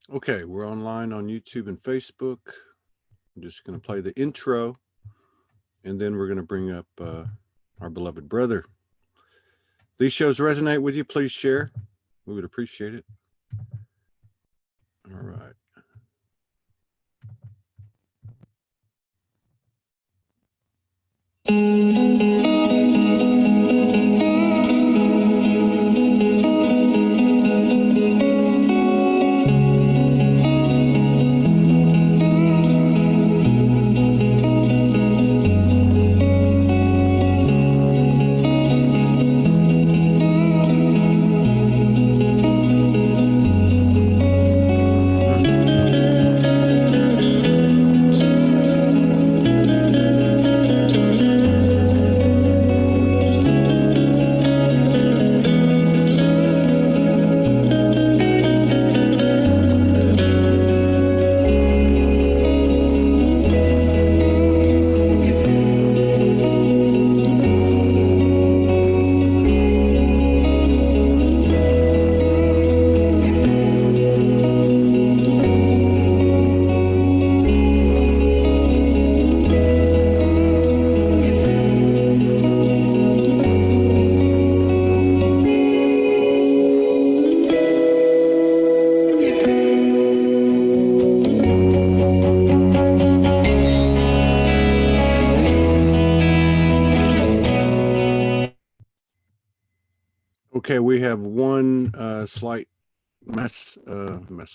Okay, we're online on YouTube and Facebook. I'm just going to play the intro, and then we're going to bring up our beloved brother. These shows resonate with you, please share. We would appreciate it. All right. Okay, we have one slight mess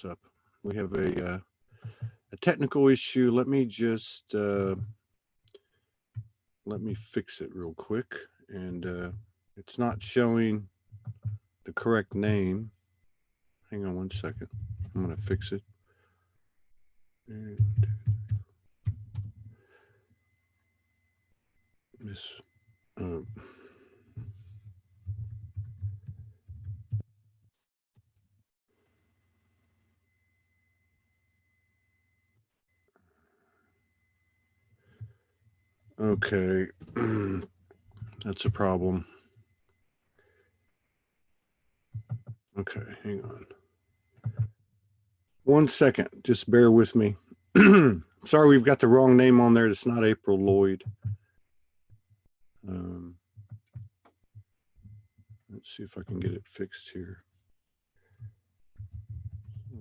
up. We have a technical issue. Let me just let me fix it real quick. And it's not showing the correct name. Hang on one second. I'm going to fix it. And this. Okay, that's a problem. Okay, hang on. 1 second, just bear with me. Sorry, we've got the wrong name on there. It's not April Lloyd. Let's see if I can get it fixed here.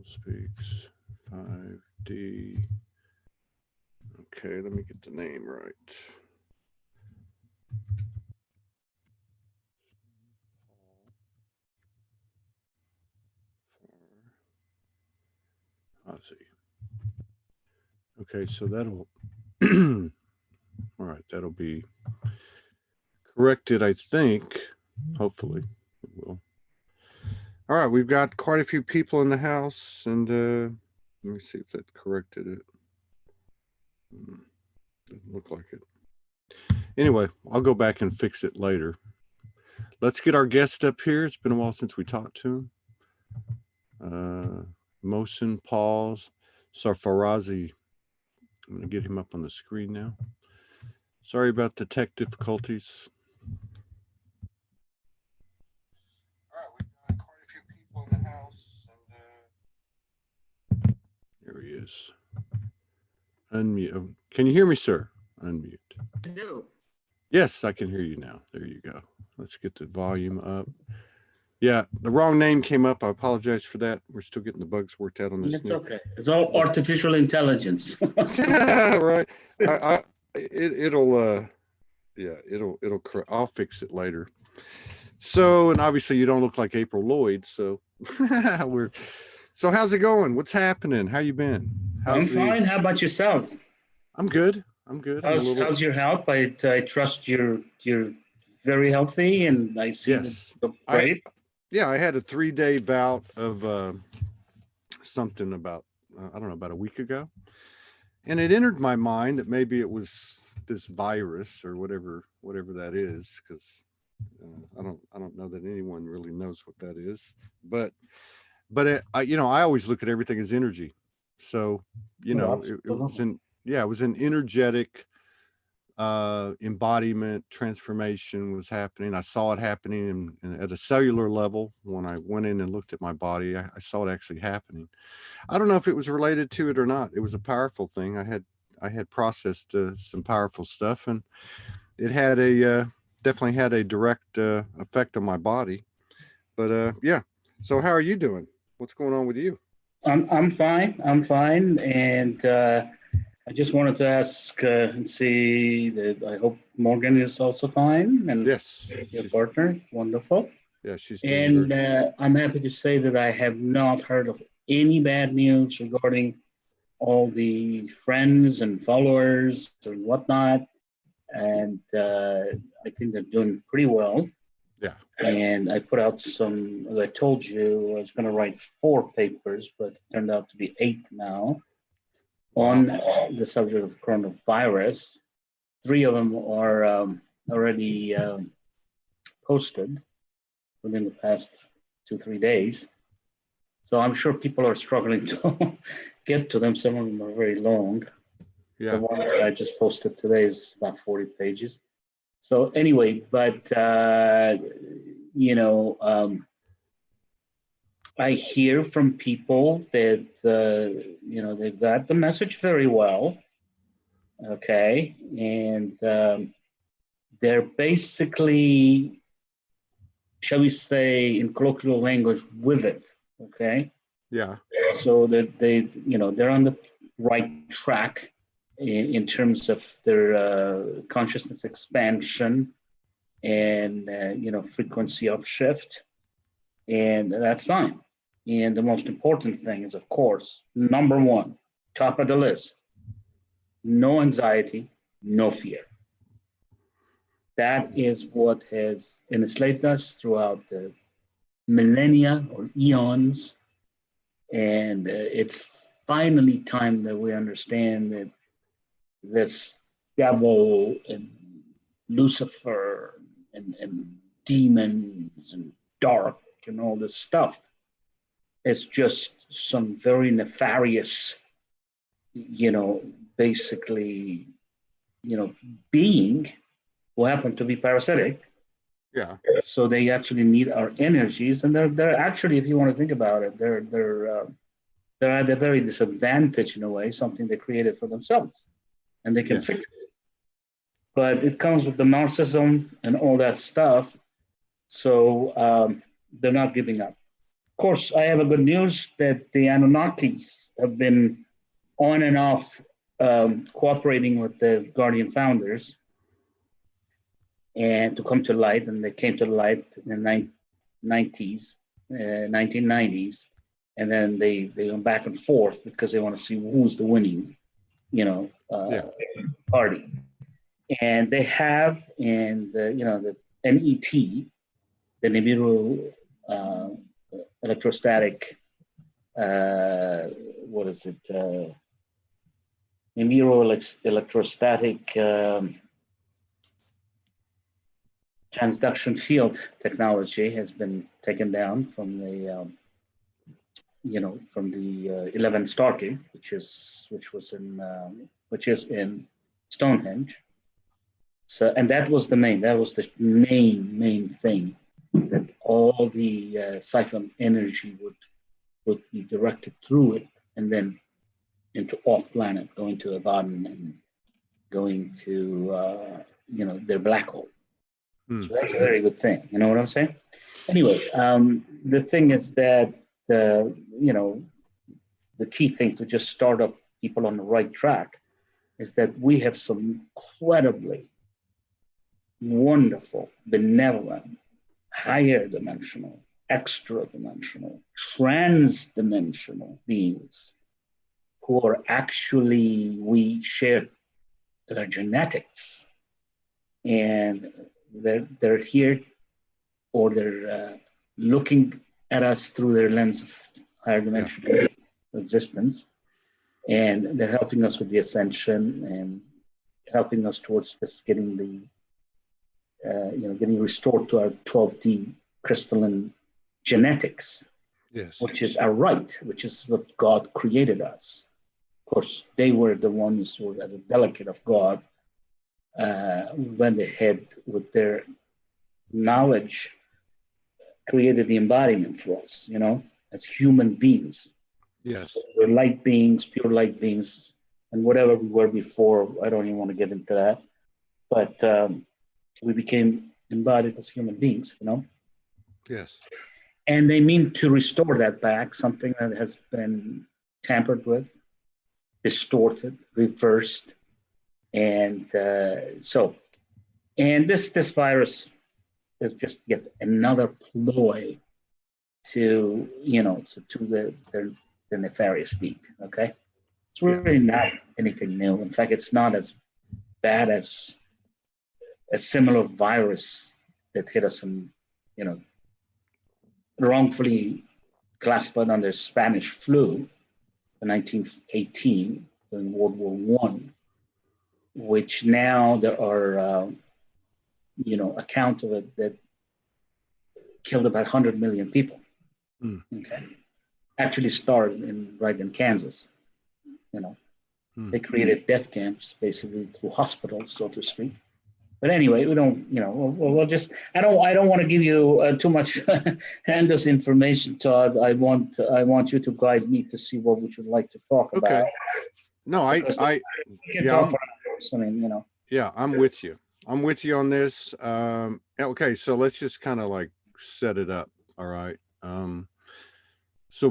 Speaks 5D. Okay, let me get the name right. Let's see. Okay, so that'll all right, that'll be corrected, I think. Hopefully it will. All right, we've got quite a few people in the house, and let me see if that corrected it. Doesn't look like it. Anyway, I'll go back and fix it later. Let's get our guest up here. It's been a while since we talked to him. Mohen, Paul, Sarfarazi. I'm going to get him up on the screen now. Sorry about the tech difficulties. All right, we've got quite a few people in the house. And here he is. Unmute. Can you hear me, sir? Unmute. I do. Yes, I can hear you now. There you go. Let's get the volume up. Yeah, the wrong name came up. I apologize for that. We're still getting the bugs worked out on this. It's okay. It's all artificial intelligence. Right. It'll I'll fix it later. So, and obviously you don't look like April Lloyd, so so how's it going? What's happening? How you been? I'm fine. How about yourself? I'm good. I'm good. How's your health? I trust you're very healthy, and I see yes. you look great. I had a 3-day bout of something about I don't know, about a week ago, and it entered my mind that maybe it was this virus or whatever that is, because I don't know that anyone really knows what that is, but I always look at everything as energy. So it was an energetic embodiment transformation was happening. I saw it happening at a cellular level. When I went in and looked at my body, I saw it actually happening. I don't know if it was related to it or not. It was a powerful thing. I had processed some powerful stuff, and it had a definitely had a direct effect on my body. But yeah. So how are you doing? What's going on with you? I'm fine. I'm fine, and I just wanted to ask and see that I hope Morgan is also fine, and Yes, your partner, wonderful. yeah, she's doing And great. I'm happy to say that I have not heard of any bad news regarding all the friends and followers and whatnot. And I think they're doing pretty well. Yeah, And I put out some, as I told you, I was going to write 4 papers, but it turned out to be 8 now on the subject of coronavirus. 3 of them are already posted within the past 2-3 days. So I'm sure people are struggling to get to them. Some of them are very long. yeah, The one that I just posted today is about 40 pages. So anyway, but I hear from people that they've got the message very well, okay, and they're basically, shall we say, in colloquial language, with it, okay. yeah, So that they're on the right track in terms of their consciousness expansion and frequency upshift, and that's fine. And the most important thing is, of course, number 1, top of the list: no anxiety, no fear. That is what has enslaved us throughout the millennia or eons. And it's finally time that we understand that this devil and Lucifer and demons and dark and all this stuff is just some very nefarious, basically, being who happen to be parasitic. yeah, So they actually need our energies, and they're actually, if you want to think about it, they're at a very disadvantage in a way, something they created for themselves, and they can yes, fix it. But it comes with the narcissism and all that stuff, so they're not giving up. Of course, I have a good news that the Anunnakis have been on and off cooperating with the Guardian founders and to come to light, and they came to light in the 1990s, and then they went back and forth because they want to see who's the winning, yeah, party. And they have, and the NET, the Nibiru electrostatic, what is it? Nibiru electrostatic transduction field technology has been taken down from the 11 Starkey, which is in Stonehenge. So, and that was the main thing, that all the siphon energy would be directed through it and then into off planet, going to Abaddon and going to their black hole. So that's a very good thing. You know what I'm saying? Anyway, the thing is that the key thing to just start up people on the right track is that we have some incredibly wonderful, benevolent, higher dimensional, extra dimensional, trans-dimensional beings who are actually, we share their genetics, and they're here, or they're looking at us through their lens of higher dimensional existence, and they're helping us with the ascension and helping us towards just getting getting restored to our 12D crystalline genetics, yes, which is our right, which is what God created us. Of course, they were the ones who, as a delegate of God, went ahead with their knowledge, created the embodiment for us, as human beings. Yes. We're light beings, pure light beings, and whatever we were before, I don't even want to get into that. But we became embodied as human beings. Yes. And they mean to restore that back, something that has been tampered with, distorted, reversed. And and this virus is just yet another ploy to the nefarious deed. Okay, it's really not anything new. In fact, it's not as bad as a similar virus that hit us in, wrongfully classified under Spanish flu in 1918 during World War One, which now there are accounts of it that killed about 100 million people. Okay, actually started right in Kansas. They created death camps basically through hospitals, so to speak. But anyway, we don't, we'll just. I don't want to give you too much endless information, Todd. I want you to guide me to see what we should like to talk about. Okay. No, I can talk for hours. I mean, Yeah, I'm with you. I'm with you on this. Okay, so let's just kind of like set it up. All right. So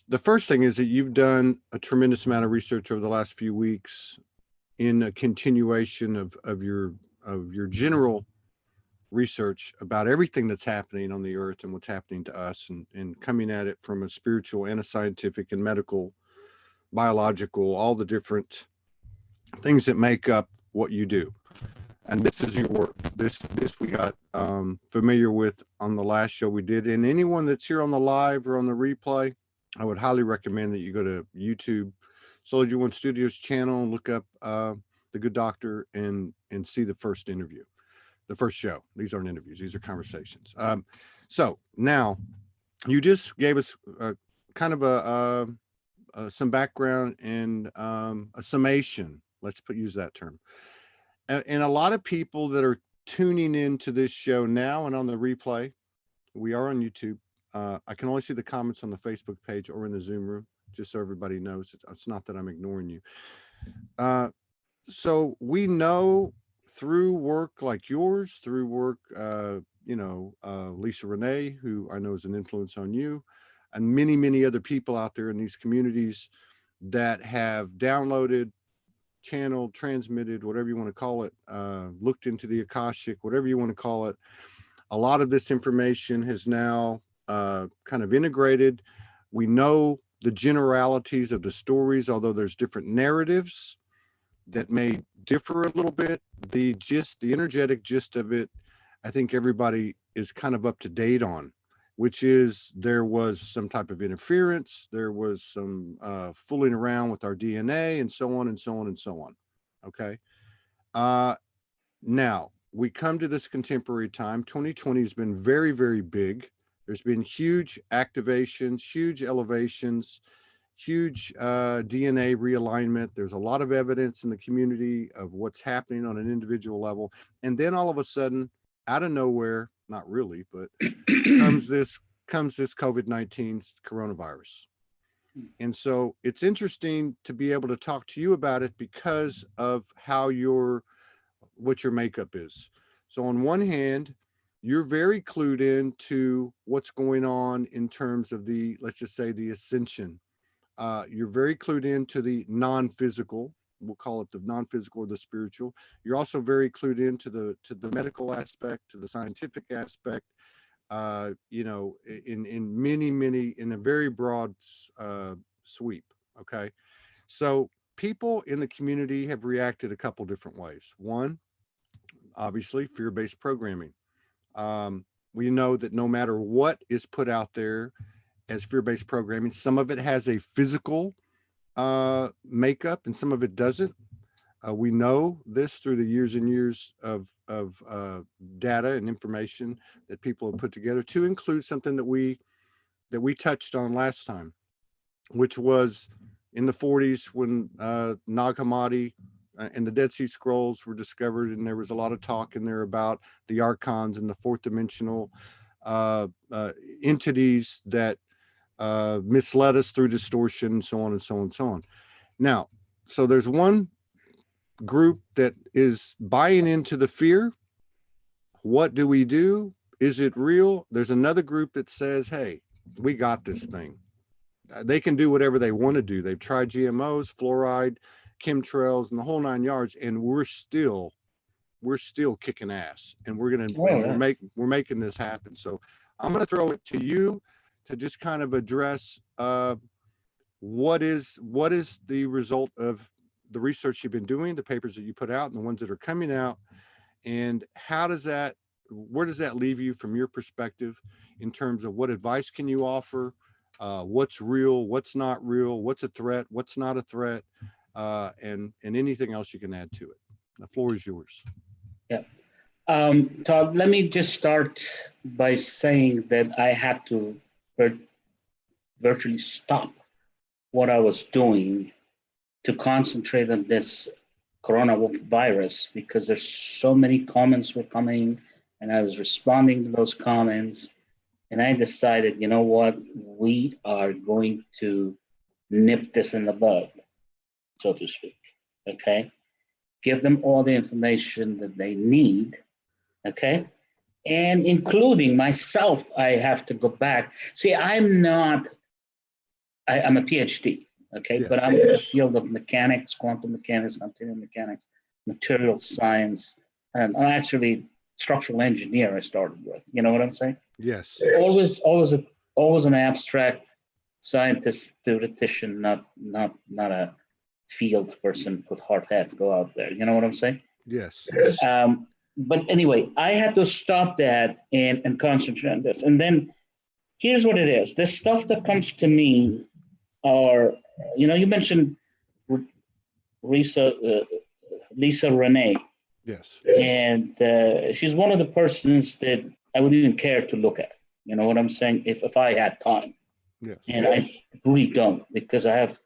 the first thing is that you've done a tremendous amount of research over the last few weeks in a continuation of your general research about everything that's happening on the earth and what's happening to us, and coming at it from a spiritual and a scientific and medical, biological, all the different things that make up what you do. And this is your work. This we got familiar with on the last show we did. And anyone that's here on the live or on the replay, I would highly recommend that you go to YouTube, Soldier One Studios channel, and look up The Good Doctor and see the first interview, the first show. These aren't interviews; these are conversations. So now, you just gave us kind of some background and a summation. Let's use that term. And a lot of people that are tuning into this show now and on the replay, we are on YouTube. I can only see the comments on the Facebook page or in the Zoom room, just so everybody knows. It's not that I'm ignoring you. So we know through work like yours, through work, Lisa Renee, who I know is an influence on you, and many, many other people out there in these communities that have downloaded, channeled, transmitted, whatever you want to call it, looked into the Akashic, whatever you want to call it. A lot of this information has now kind of integrated. We know the generalities of the stories, although there's different narratives that may differ a little bit. The energetic gist of it, I think everybody is kind of up to date on, which is there was some type of interference, there was some fooling around with our DNA, and so on and so on and so on. Okay. Now we come to this contemporary time. 2020 has been very, very big. There's been huge activations, huge elevations, huge DNA realignment. There's a lot of evidence in the community of what's happening on an individual level. And then all of a sudden, out of nowhere, not really, but comes this COVID-19 coronavirus. And so it's interesting to be able to talk to you about it because of how what your makeup is. So on one hand, you're very clued into what's going on in terms of let's just say the ascension. You're very clued into the non-physical. We'll call it the non-physical or the spiritual. You're also very clued into the medical aspect, to the scientific aspect. In many, in a very broad sweep. Okay. So people in the community have reacted a couple different ways. One, obviously, fear-based programming. We know that no matter what is put out there as fear-based programming, some of it has a physical makeup and some of it doesn't. We know this through the years and years of data and information that people have put together, to include something that we touched on last time, which was in the 40s when Nag Hammadi and the Dead Sea Scrolls were discovered, and there was a lot of talk in there about the archons and the fourth dimensional entities that misled us through distortion, so on and so on and so on. Now, so there's one group that is buying into the fear. What do we do? Is it real? There's another group that says, hey, we got this thing. They can do whatever they want to do. They've tried GMOs, fluoride, chemtrails, and the whole 9 yards, and we're still kicking ass, and we're making this happen. So I'm going to throw it to you to just kind of address what is the result of the research you've been doing, the papers that you put out, and the ones that are coming out, and where does that leave you from your perspective in terms of what advice can you offer, what's real, what's not real, what's a threat, what's not a threat, and anything else you can add to it. The floor is yours. Yeah. Todd, let me just start by saying that I had to virtually stop what I was doing to concentrate on this coronavirus, because there's so many comments were coming, and I was responding to those comments, and I decided, you know what, we are going to nip this in the bud, so to speak, okay? Give them all the information that they need, okay? And including myself, I have to go back. See, I'm a PhD, okay? Yes. But I'm in the field of mechanics, quantum mechanics, continuum mechanics, material science, and I'm actually structural engineer I started with, you know what I'm saying? Yes. Always an abstract scientist, theoretician, not a field person with hard hat, go out there, you know what I'm saying? Yes. But anyway, I had to stop that and concentrate on this. And then here's what it is. This stuff that comes to me are, you mentioned Lisa Renee. Yes. And she's one of the persons that I wouldn't even care to look at. You know what I'm saying? If I had time. Yes. And I really don't, because I have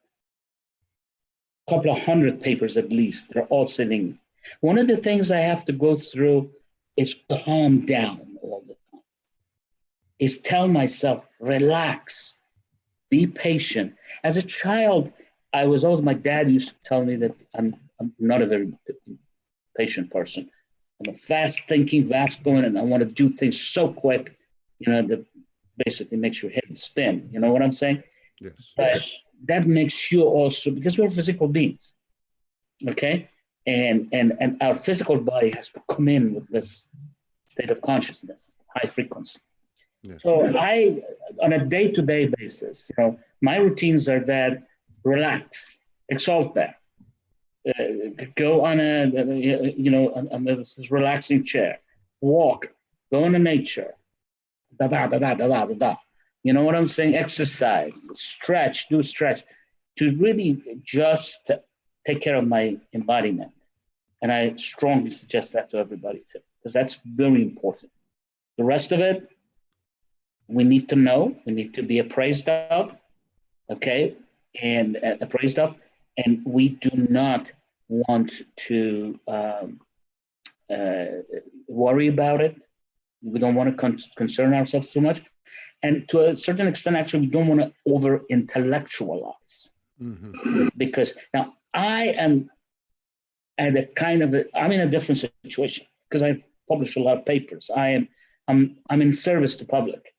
a couple of hundred papers at least. They're all sitting. One of the things I have to go through is calm down all the time. Is tell myself, relax, be patient. As a child, my dad used to tell me that I'm not a very patient person. I'm a fast thinking, fast going, and I want to do things so quick, that basically makes your head spin. You know what I'm saying? Yes. But that makes you also, because we're physical beings, okay? And our physical body has to come in with this state of consciousness, high frequency. Yes. So on a day-to-day basis, my routines are that: relax, exalt that, go on this relaxing chair, walk, go into nature, You know what I'm saying? Exercise, stretch, do stretch, to really just take care of my embodiment. And I strongly suggest that to everybody too, because that's very important. The rest of it, we need to know, we need to be appraised of, okay? And appraised of, and we do not want to worry about it. We don't want to concern ourselves too much. And to a certain extent, actually, we don't want to over-intellectualize. Mm-hmm. Because now I am at I'm in a different situation, because I publish a lot of papers. I'm in service to public,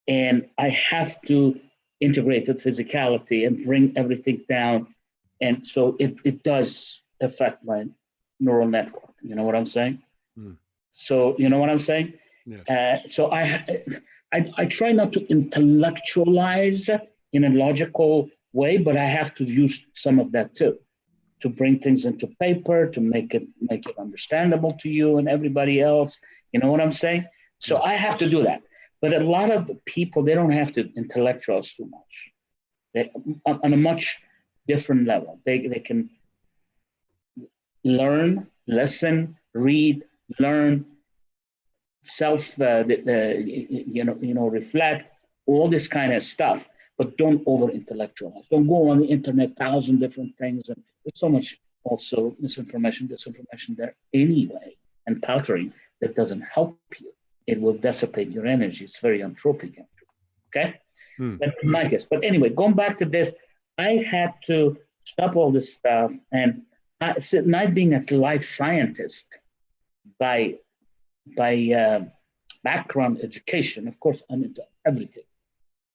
and I have to integrate with physicality and bring everything down. And so it does affect my neural network. You know what I'm saying? Mm. So you know what I'm saying? Yes. So I try not to intellectualize in a logical way, but I have to use some of that too, to bring things into paper, to make it understandable to you and everybody else. You know what I'm saying? So I have to do that. But a lot of people, they don't have to intellectualize too much. They, on a much different level, they can learn, listen, read, learn, reflect, all this kind of stuff, but don't over intellectualize. Don't go on the internet, 1,000 different things, and there's so much also misinformation, disinformation there anyway, and powdering that doesn't help you. It will dissipate your energy. It's very entropic. Okay? But my guess. But anyway, going back to this, I had to stop all this stuff. And not being a life scientist by background education, of course, I'm into everything.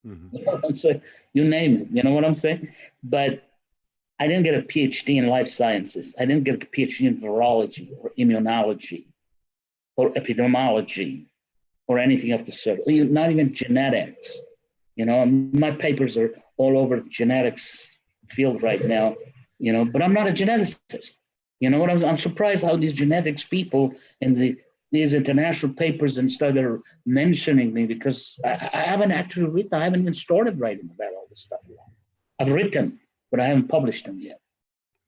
You know what I'm saying? You name it. You know what I'm saying? But I didn't get a PhD in life sciences. I didn't get a PhD in virology or immunology or epidemiology or anything of the sort. Not even genetics. You know, my papers are all over the genetics field right now, you know, but I'm not a geneticist. You know what I'm surprised how these genetics people in these international papers and stuff are mentioning me, because I haven't actually written, I haven't even started writing about all this stuff yet. I've written, but I haven't published them yet.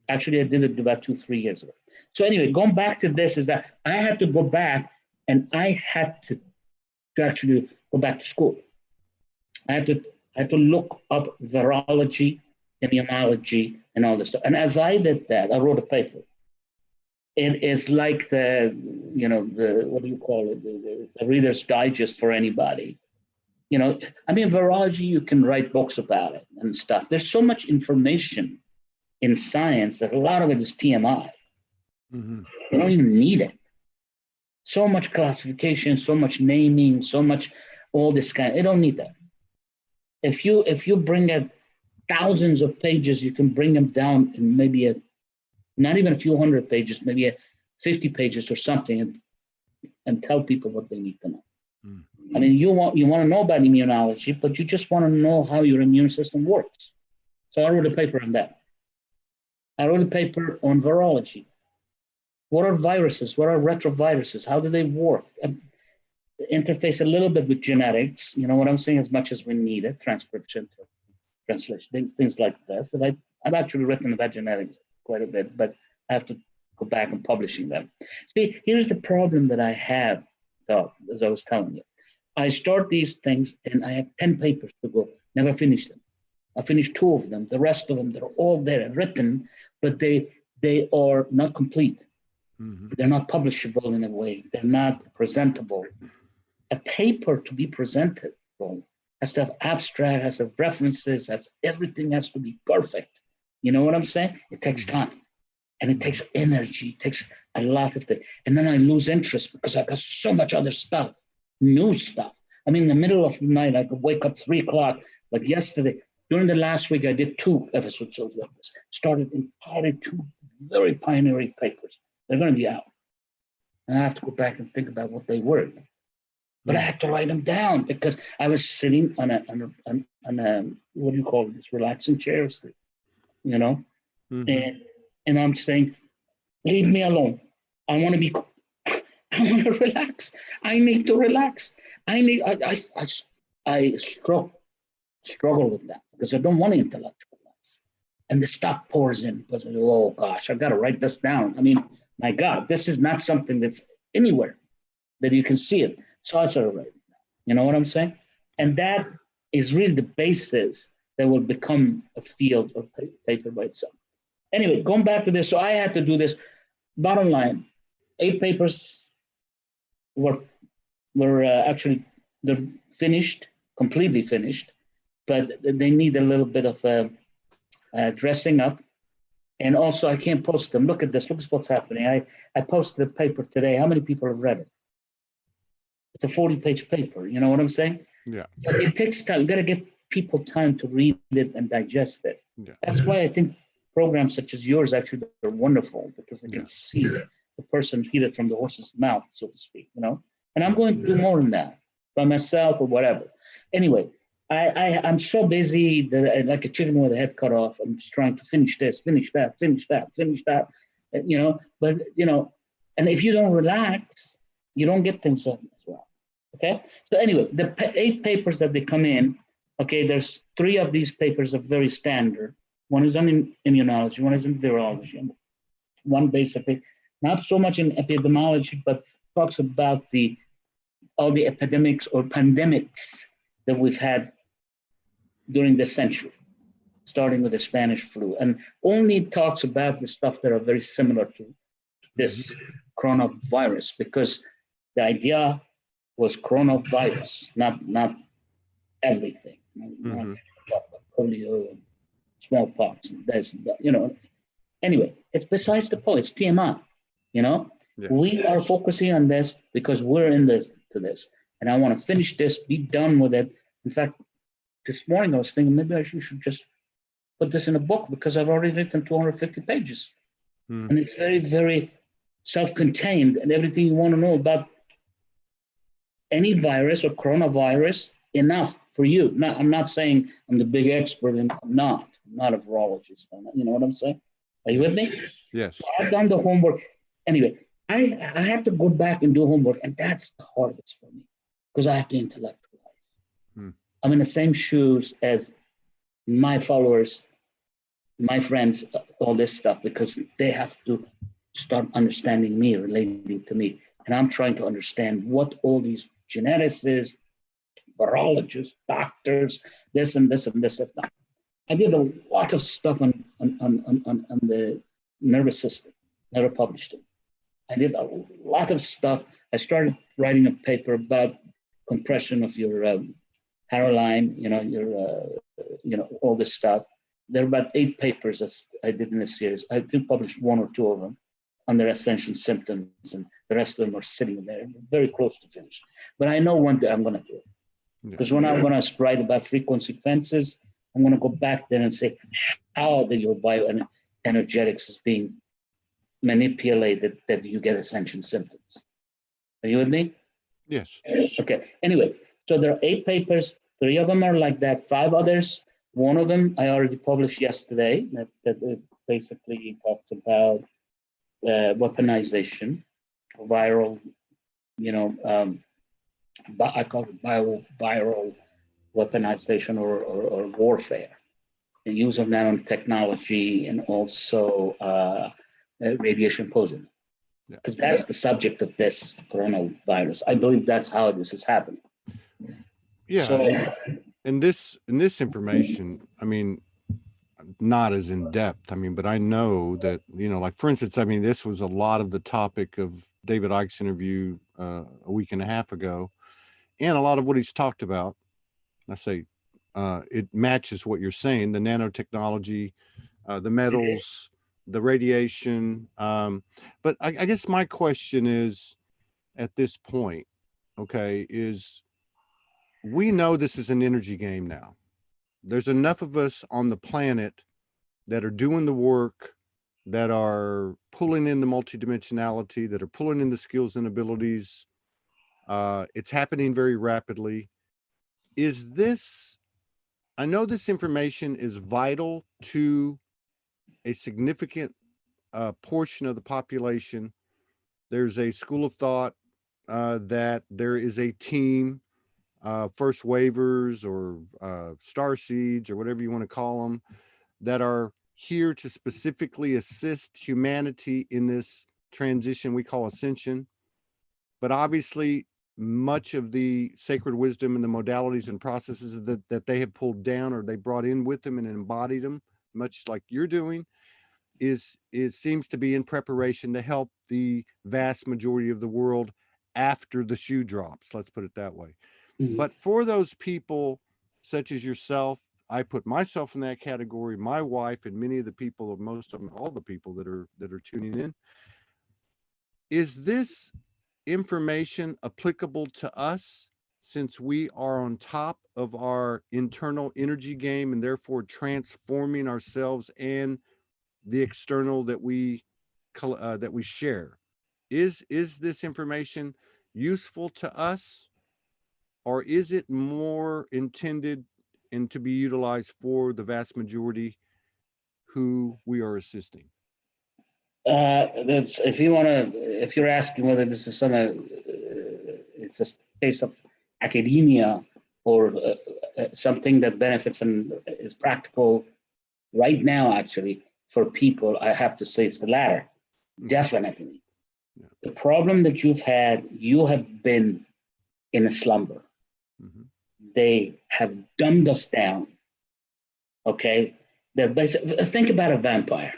Actually, I did it about 2-3 years ago. So anyway, going back to this is that I had to go back, and I had to actually go back to school. I had to look up virology, immunology, and all this stuff. And as I did that, I wrote a paper. It is like the what do you call it? The Reader's Digest for anybody. You know, I mean, virology, you can write books about it and stuff. There's so much information in science that a lot of it is TMI. You don't even need it. So much classification, so much naming, so much all this kind. You don't need that. If you bring out thousands of pages, you can bring them down in maybe not even a few hundred pages, maybe 50 pages or something, and tell people what they need to know. I mean, you want to know about immunology, but you just want to know how your immune system works. So I wrote a paper on that. I wrote a paper on virology. What are viruses? What are retroviruses? How do they work? Interface a little bit with genetics, you know what I'm saying, as much as we need it, transcription, translation, things like this. And I've actually written about genetics quite a bit, but I have to go back and publishing them. See, here's the problem that I have, though, as I was telling you. I start these things, and I have 10 papers to go, never finish them. I finished 2 of them. The rest of them, they're all there and written, but they are not complete. They're not publishable in a way. They're not presentable. A paper to be presented has to have abstract, has to have references, everything has to be perfect. You know what I'm saying? It takes time, and it takes energy. It takes a lot of things. And then I lose interest because I got so much other stuff, new stuff. I mean, in the middle of the night, I could wake up 3 o'clock. Like yesterday, during the last week, I did 2 episodes of this. Started entirely 2 very pioneering papers. They're going to be out. And I have to go back and think about what they were. But I had to write them down because I was sitting on a what do you call it? This relaxing chair, you know, and I'm saying, leave me alone. I want to relax. I need to relax. I struggle with that because I don't want to intellectualize. And the stuff pours in because, oh gosh, I've got to write this down. I mean, my God, this is not something that's anywhere that you can see it. So I started writing. You know what I'm saying? And that is really the basis that will become a field of paper by itself. Anyway, going back to this, so I had to do this. Bottom line, 8 papers were actually, they're finished, completely finished, but they need a little bit of dressing up. And also, I can't post them. Look at this. Look at what's happening. I posted a paper today. How many people have read it? It's a 40-page paper. You know what I'm saying? Yeah. But it takes time. You got to give people time to read it and digest it. Yeah. That's why I think programs such as yours actually are wonderful, because they can see the person hear it from the horse's mouth, so to speak. You know. And I'm going to do more than that by myself or whatever. Anyway, I'm so busy that like a chicken with a head cut off. I'm just trying to finish this, finish that, finish that, finish that. You know, but you know, and if you don't relax, you don't get things done as well. Okay. So anyway, the 8 papers that they come in. Okay, there's 3 of these papers are very standard. One is on immunology, one is in virology, one basically not so much in epidemiology, but talks about all the epidemics or pandemics that we've had during the century. starting with the Spanish flu, and only talks about the stuff that are very similar to this coronavirus, because the idea was coronavirus, not everything. Not polio and smallpox. And there's, anyway, it's besides the point. It's TMI. Yes. We are focusing on this because we're in this to this, and I want to finish this, be done with it. In fact, this morning I was thinking maybe I should just put this in a book, because I've already written 250 pages, and it's very, very self-contained, and everything you want to know about any virus or coronavirus, enough for you. Now, I'm not saying I'm the big expert, and I'm not a virologist. You know what I'm saying? Are you with me? Yes. So I've done the homework. Anyway, I have to go back and do homework, and that's the hardest for me, because I have to intellectualize. I'm in the same shoes as my followers, my friends, all this stuff, because they have to start understanding me, relating to me. And I'm trying to understand what all these geneticists, virologists, doctors, this and this and this have done. I did a lot of stuff on the nervous system, never published it. I did a lot of stuff. I started writing a paper about compression of your hairline, all this stuff. There are about 8 papers that I did in a series. I think published 1 or 2 of them under ascension symptoms, and the rest of them are sitting there, very close to finish. But I know one day I'm going to do it. Because when I'm going to write about frequency fences, I'm going to go back there and say how your bioenergetics is being manipulated that you get ascension symptoms. Are you with me? Yes. Okay. Anyway, so there are 8 papers. 3 of them are like that. 5 others. One of them I already published yesterday. That basically talks about weaponization, viral, I call it viral weaponization or warfare, the use of nanotechnology, and also radiation poisoning. Because that's the subject of this coronavirus. I believe that's how this is happening. Yeah. So, and this information, I mean, not as in depth. I mean, but I know that, like, for instance, I mean, this was a lot of the topic of David Icke's interview a week and a half ago, and a lot of what he's talked about. I say it matches what you're saying: the nanotechnology, the metals, the radiation. But I guess my question is, at this point, okay, is we know this is an energy game now. There's enough of us on the planet that are doing the work, that are pulling in the multidimensionality, that are pulling in the skills and abilities. It's happening very rapidly. Is this, I know this information is vital to a significant portion of the population. There's a school of thought that there is a team, first waivers or star seeds or whatever you want to call them, that are here to specifically assist humanity in this transition we call ascension. But obviously, much of the sacred wisdom and the modalities and processes that they have pulled down or they brought in with them and embodied them, much like you're doing, seems to be in preparation to help the vast majority of the world after the shoe drops. Let's put it that way. But for those people such as yourself, I put myself in that category, my wife, and many of the people, most of them, all the people that are tuning in. Is this information applicable to us, since we are on top of our internal energy game and therefore transforming ourselves and the external that we share? Is this information useful to us, or is it more intended and to be utilized for the vast majority who we are assisting? That's, if you're asking whether this is it's a case of academia or something that benefits and is practical right now, actually, for people, I have to say it's the latter, definitely. Yeah. The problem that you have been in a slumber. They have dumbed us down, okay? That basically, think about a vampire.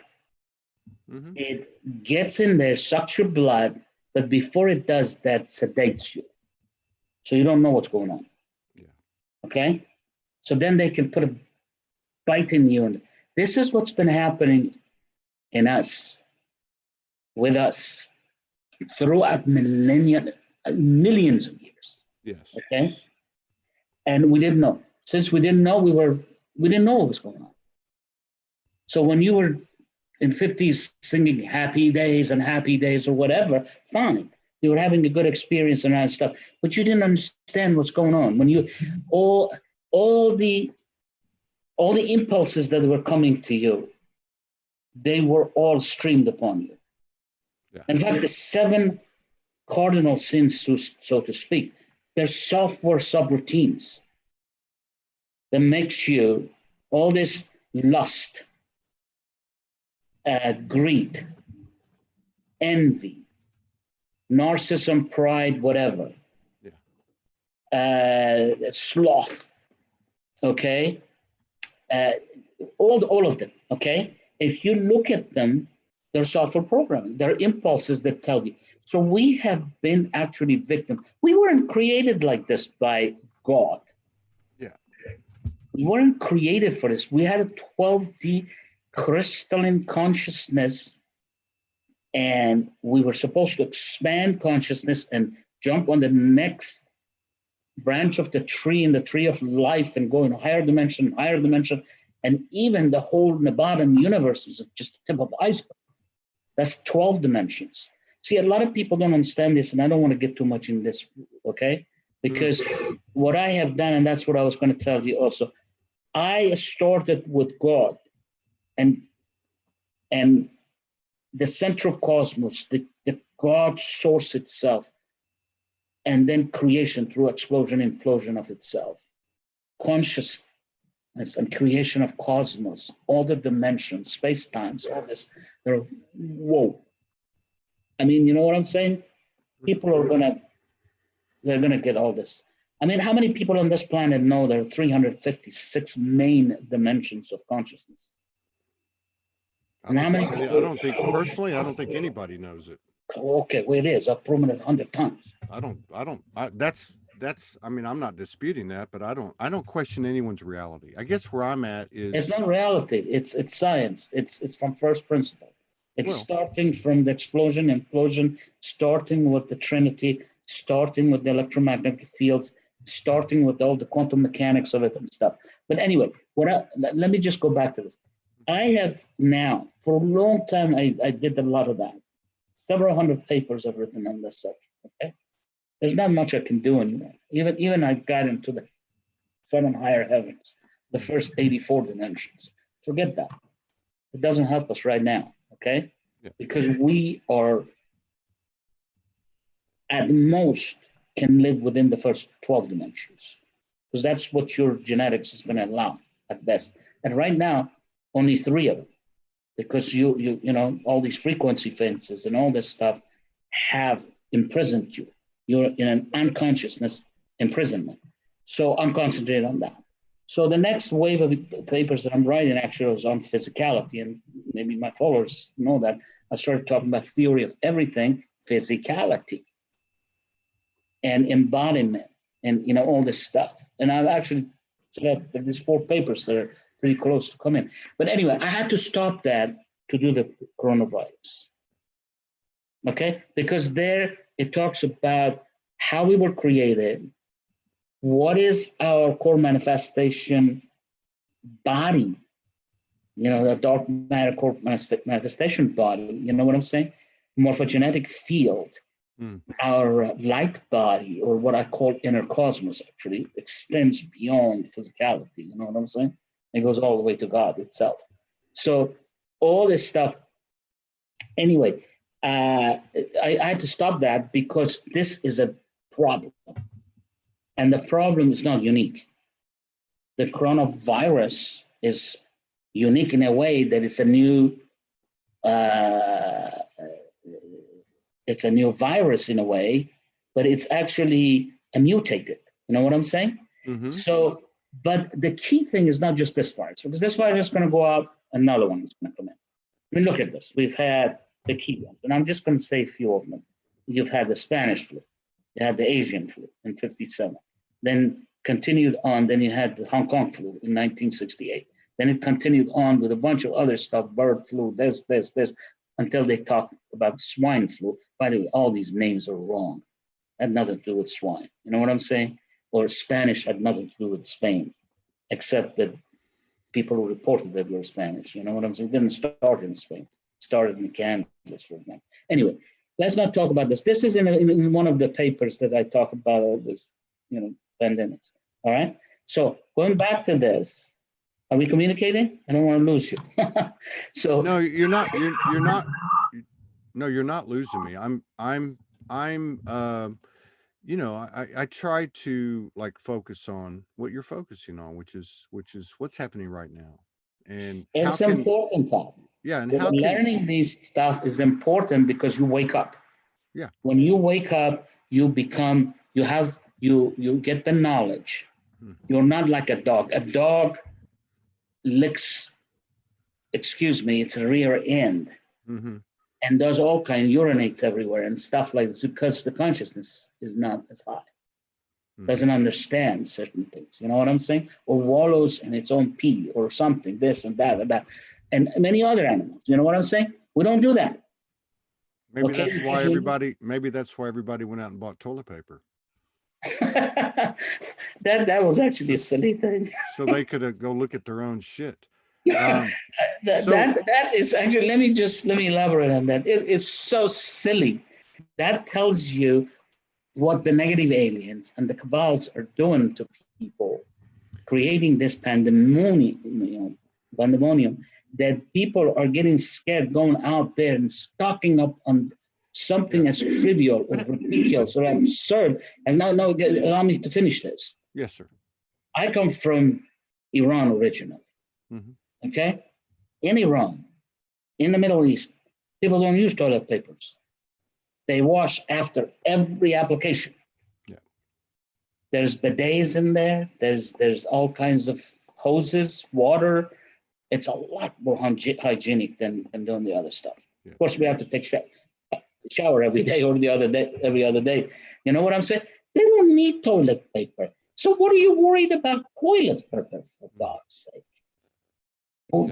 Mm-hmm. It gets in there, sucks your blood, but before it does that, sedates you. So you don't know what's going on. Yeah. Okay? So then they can put a bite in you. And this is what's been happening in us, with us, throughout millions of years. Yes. Okay? And we didn't know. Since we didn't know, we didn't know what was going on. So when you were in 50s singing happy days or whatever, fine. You were having a good experience and all that stuff, but you didn't understand what's going on. When you all the impulses that were coming to you, they were all streamed upon you. Yeah. In fact, the 7 cardinal sins, so to speak, they're software subroutines that makes you all this lust, greed, envy, narcissism, pride, whatever, sloth, okay, all of them, okay. If you look at them, they're software programming. They're impulses that tell you. So we have been actually victims. We weren't created like this by God. Yeah. We weren't created for this. We had a 12D crystalline consciousness, and we were supposed to expand consciousness and jump on the next branch of the tree, in the tree of life, and go in a higher dimension, and even the whole Nevada universe is just the tip of the iceberg. That's 12 dimensions. See, a lot of people don't understand this, and I don't want to get too much in this, okay? Because what I have done, and that's what I was going to tell you also, I started with God and the center of cosmos, the God source itself, and then creation through explosion, implosion of itself, consciousness and creation of cosmos, all the dimensions, space times, all this. They're, whoa. I mean, you know what I'm saying? People are they're gonna get all this. I mean, how many people on this planet know there are 356 main dimensions of consciousness? And how many? I don't think personally. I don't think anybody knows it. Okay, well, it is. I've proven it 100 times. That's. I mean, I'm not disputing that, but I don't question anyone's reality. I guess where I'm at is it's not reality. It's science. It's from first principle. It's starting from the explosion, implosion, starting with the Trinity, starting with the electromagnetic fields, starting with all the quantum mechanics of it and stuff. But anyway, let me just go back to this. I have now, for a long time, I did a lot of that. Several hundred papers I've written on this subject, okay? There's not much I can do anymore. Even I got into the 7 higher heavens, the first 84 dimensions. Forget that. It doesn't help us right now, okay? Yeah. Because we are, at most, can live within the first 12 dimensions. Because that's what your genetics is going to allow at best. And right now, only 3 of them. Because you know, all these frequency fences and all this stuff have imprisoned you. You're in an unconsciousness imprisonment. So I'm concentrating on that. So the next wave of papers that I'm writing actually is on physicality, and maybe my followers know that. I started talking about theory of everything, physicality, and embodiment, and you know, all this stuff. And I've actually set up these 4 papers that are pretty close to come in. But anyway, I had to stop that to do the coronavirus. Okay? Because there it talks about how we were created, what is our core manifestation body, you know, the dark matter core manifestation body, you know what I'm saying? Morphogenetic field, our light body, or what I call inner cosmos, actually extends beyond physicality, you know what I'm saying? It goes all the way to God itself. So all this stuff, anyway, I had to stop that because this is a problem. And the problem is not unique. The coronavirus is unique in a way that it's a new virus in a way, but it's actually a mutated. You know what I'm saying? Mm-hmm. So But the key thing is not just this virus, because this virus is going to go out, another one is going to come in. I mean, look at this. We've had the key ones, and I'm just going to say a few of them. You've had the Spanish flu, you had the Asian flu in 57, then continued on, then you had the Hong Kong flu in 1968. Then it continued on with a bunch of other stuff, bird flu, this, until they talked about swine flu. By the way, all these names are wrong. Had nothing to do with swine. You know what I'm saying? Or Spanish had nothing to do with Spain, except that people who reported that were Spanish. You know what I'm saying? It didn't start in Spain. It started in Kansas, for example. Anyway, let's not talk about this. This is in one of the papers that I talk about all this, pandemics. All right. So going back to this, are we communicating? I don't want to lose you. So no, you're not. No, you're not losing me. I try to like focus on what you're focusing on, which is what's happening right now. And it's important, Tom. Yeah, and how learning these stuff is important because you wake up. Yeah. When you wake up, you become, you get the knowledge. You're not like a dog. A dog licks, its rear end. Mm-hmm. And does all kinds, urinates everywhere and stuff like this because the consciousness is not as high. Doesn't understand certain things. You know what I'm saying? Or wallows in its own pee or something, this and that and that. And many other animals. You know what I'm saying? We don't do that. Maybe that's why everybody went out and bought toilet paper. that was actually a silly thing. So they could go look at their own shit. That is actually, let me elaborate on that. It is so silly. That tells you what the negative aliens and the cabals are doing to people, creating this pandemonium, that people are getting scared going out there and stocking up on something as trivial or ridiculous or absurd. And now, allow me to finish this. Yes, sir. I come from Iran originally. Mm-hmm. Okay? In Iran, in the Middle East, people don't use toilet papers. They wash after every application. Yeah. There's bidets in there. There's all kinds of hoses, water. It's a lot more hygienic than doing the other stuff. Yeah. Of course, we have to take shower every day or every other day. You know what I'm saying? They don't need toilet paper. So what are you worried about toilet paper, for God's sake?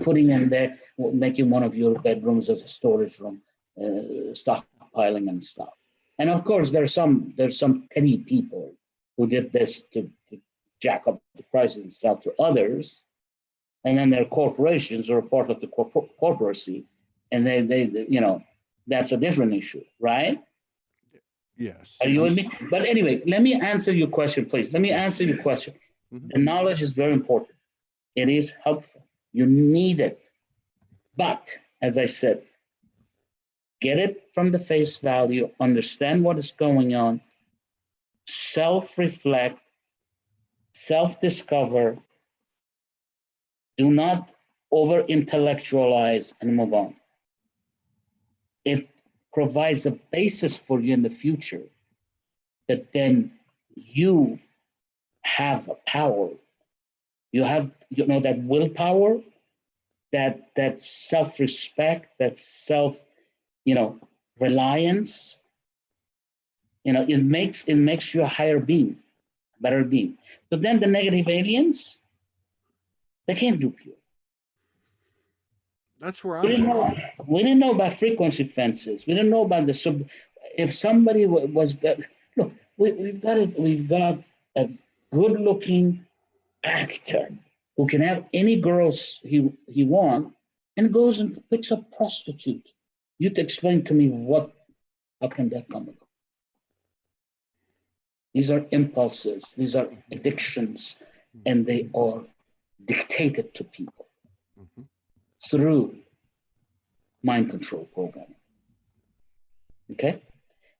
Putting in there, making one of your bedrooms as a storage room, stockpiling and stuff. And of course, there's some petty people who did this to jack up the prices and sell to others. And then they're corporations or a part of the corporacy, and they that's a different issue, right? Yes. Are you with me? But anyway, let me answer your question, please. Let me answer your question. Mm-hmm. The knowledge is very important. It is helpful. You need it. But as I said, get it from the face value, understand what is going on, self-reflect, self-discover. Do not over-intellectualize and move on. It provides a basis for you in the future that then you have power. You have, that willpower, that self-respect, that reliance. It makes you a higher being, better being. So then the negative aliens, they can't dupe you. That's where we didn't know about frequency fences. We didn't know about if somebody was that. Look, we've got a good-looking actor who can have any girls he wants and goes and picks up prostitute. You to explain to me how can that come about? These are impulses. These are addictions, and they are dictated to people through mind control programming. Okay?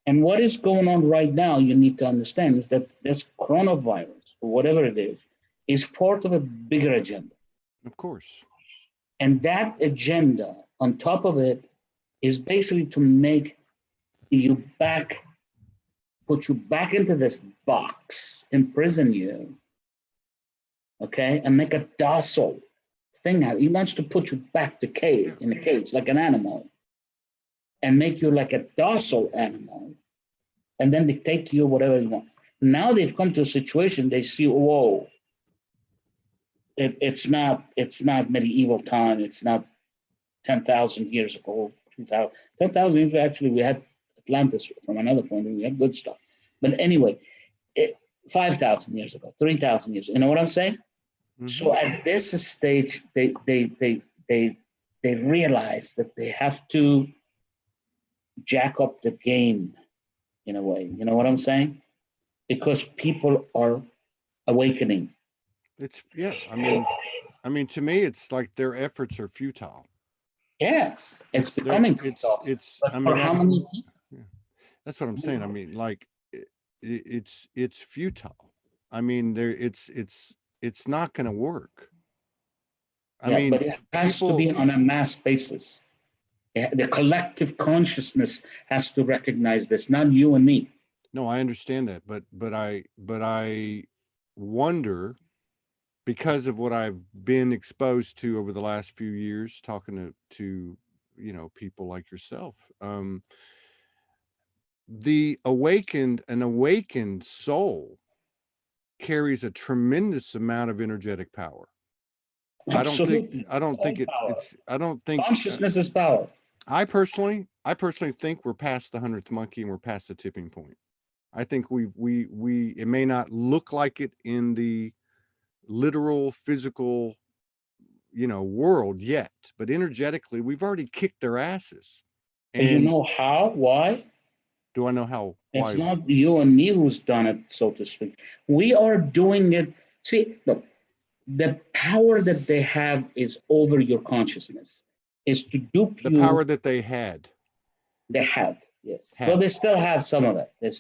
And what is going on right now, you need to understand, is that this coronavirus, or whatever it is part of a bigger agenda. Of course. And that agenda, on top of it, is basically to make you put you back into this box, imprison you, okay, and make a docile thing out. He wants to put you back to cage in a cage like an animal, and make you like a docile animal, and then dictate to you whatever you want. Now they've come to a situation. They see, whoa, it's not medieval time. It's not 10,000 years ago, 2,000, 10,000 years. Actually, we had Atlantis from another point, and we had good stuff. But anyway, 5,000 years ago, 3,000 years. You know what I'm saying? Mm-hmm. So at this stage, they realize that they have to jack up the game in a way. You know what I'm saying? Because people are awakening. It's I mean, to me, it's like their efforts are futile. Yes, it's becoming futile. I mean, how many people? Yeah, that's what I'm saying. I mean, like it's futile. I mean, it's not going to work. I mean, but it has to be on a mass basis. The collective consciousness has to recognize this, not you and me. No, I understand that, but I wonder, because of what I've been exposed to over the last few years, talking to people like yourself, an awakened soul carries a tremendous amount of energetic power. Absolutely. I don't think consciousness is power. I personally think we're past the 100th monkey and we're past the tipping point. I think it may not look like it in the literal physical, world yet, but energetically we've already kicked their asses. And you know how? Why? Do I know how? It's not you and me who's done it, so to speak. We are doing it. See, look, the power that they have is over your consciousness, is to dupe you. The power that they had. They had, yes. Well, they still have some of it. It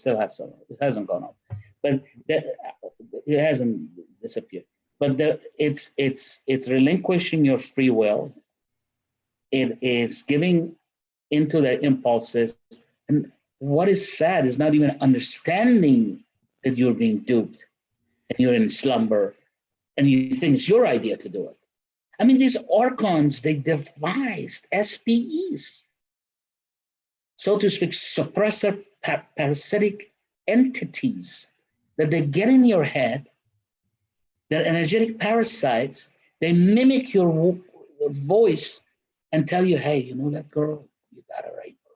hasn't gone up, but it hasn't disappeared. But it's relinquishing your free will. It is giving into their impulses. And what is sad is not even understanding that you're being duped and you're in slumber and you think it's your idea to do it. I mean, these archons, they devised SPEs, so to speak, suppressor parasitic entities that they get in your head. They're energetic parasites. They mimic your voice and tell you, hey, you know that girl? You gotta rape her.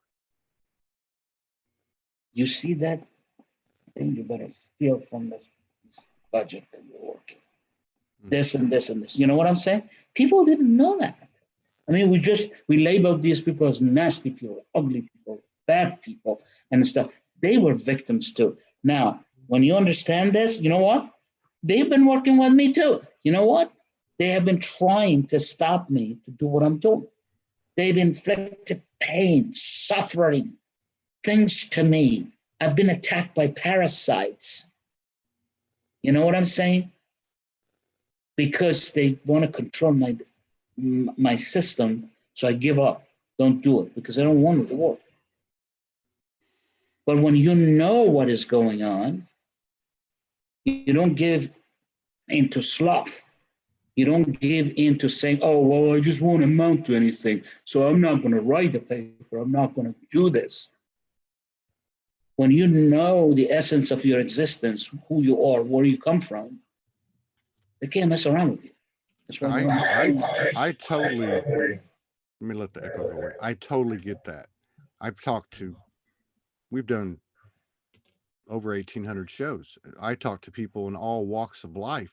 You see that? I think you better steal from this budget that you're working. This and this and this. You know what I'm saying? People didn't know that. I mean, we labeled these people as nasty people, ugly people, bad people, and stuff. They were victims too. Now, when you understand this, you know what? They've been working with me too. You know what? They have been trying to stop me to do what I'm doing. They've inflicted pain, suffering, things to me. I've been attacked by parasites. You know what I'm saying? Because they want to control my system, so I give up. Don't do it because I don't want it to work. But when you know what is going on, you don't give into sloth. You don't give into saying, oh, well, I just won't amount to anything, so I'm not going to write a paper. I'm not going to do this. When you know the essence of your existence, who you are, where you come from, they can't mess around with you. That's what I totally, let me let the echo go away. I totally get that. We've done over 1,800 shows. I talk to people in all walks of life.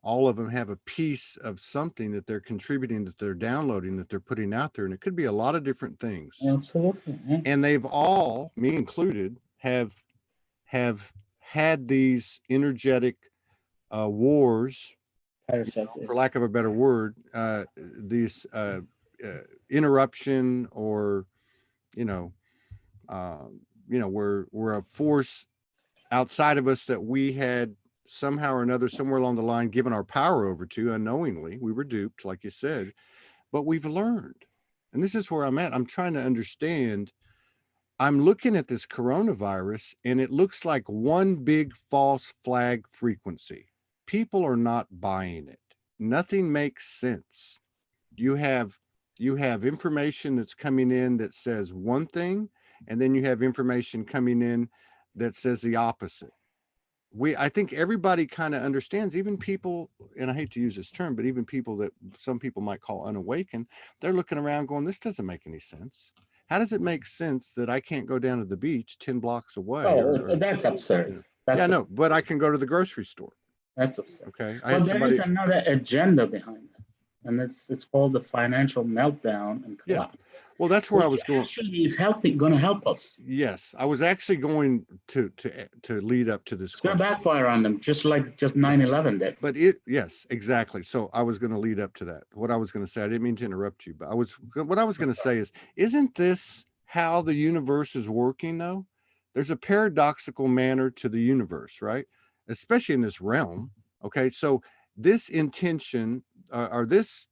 All of them have a piece of something that they're contributing, that they're downloading, that they're putting out there. And it could be a lot of different things. Absolutely. Yeah. And they've all, me included, have had these energetic wars, for lack of a better word, these interruption, or we're a force outside of us that we had somehow or another, somewhere along the line, given our power over to unknowingly. We were duped, like you said, but we've learned. And this is where I'm at. I'm trying to understand. I'm looking at this coronavirus and it looks like one big false flag frequency. people are not buying it. Nothing makes sense. You have information that's coming in that says one thing, and then you have information coming in that says the opposite. I think everybody kind of understands, even people, and I hate to use this term, but even people that some people might call unawakened, they're looking around going, this doesn't make any sense. How does it make sense that I can't go down to the beach 10 blocks away? Oh, that's absurd. Yeah, no, but I can go to the grocery store. That's absurd. Okay. Well, there is another agenda behind it, and it's called the financial meltdown and collapse. Yeah. Well, that's where I was going. Actually, is going to help us. Yes, I was actually going to lead up to this. It's going to backfire on them, just like 9/11 did. But yes, exactly. So I was going to lead up to that. What I was going to say, I didn't mean to interrupt you, but what I was going to say is, isn't this how the universe is working though? There's a paradoxical manner to the universe, right? Especially in this realm. Okay, so this intention or this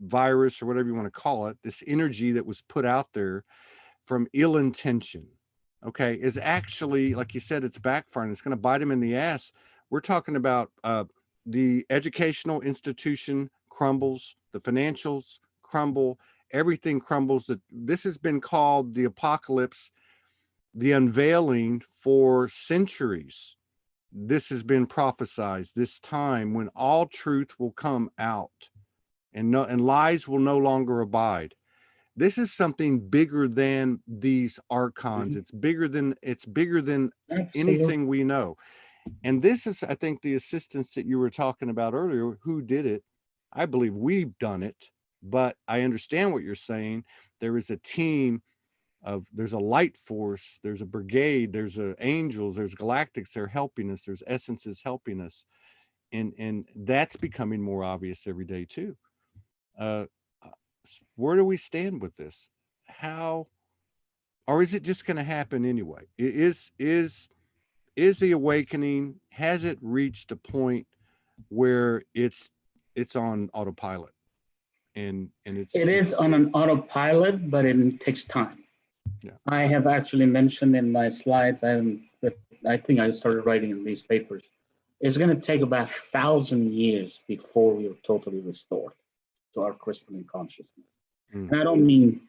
virus or whatever you want to call it, this energy that was put out there from ill intention, okay, is actually, like you said, it's backfiring. It's going to bite them in the ass. We're talking about the educational institution crumbles, the financials crumble, everything crumbles. This has been called the apocalypse, the unveiling for centuries. This has been prophesized, this time when all truth will come out and lies will no longer abide. This is something bigger than these archons. It's bigger than Absolutely. anything we know. And this is, I think, the assistance that you were talking about earlier. Who did it? I believe we've done it, but I understand what you're saying. There is a team there's a light force, there's a brigade, there's angels, there's galactics, they're helping us, there's essences helping us. And that's becoming more obvious every day too. Where do we stand with this? How, or is it just going to happen anyway? Is the awakening, has it reached a point where it's on autopilot? And it is on an autopilot, but it takes time. Yeah. I have actually mentioned in my slides, I think I started writing in these papers, it's going to take about 1,000 years before we are totally restored to our crystalline consciousness. And I don't mean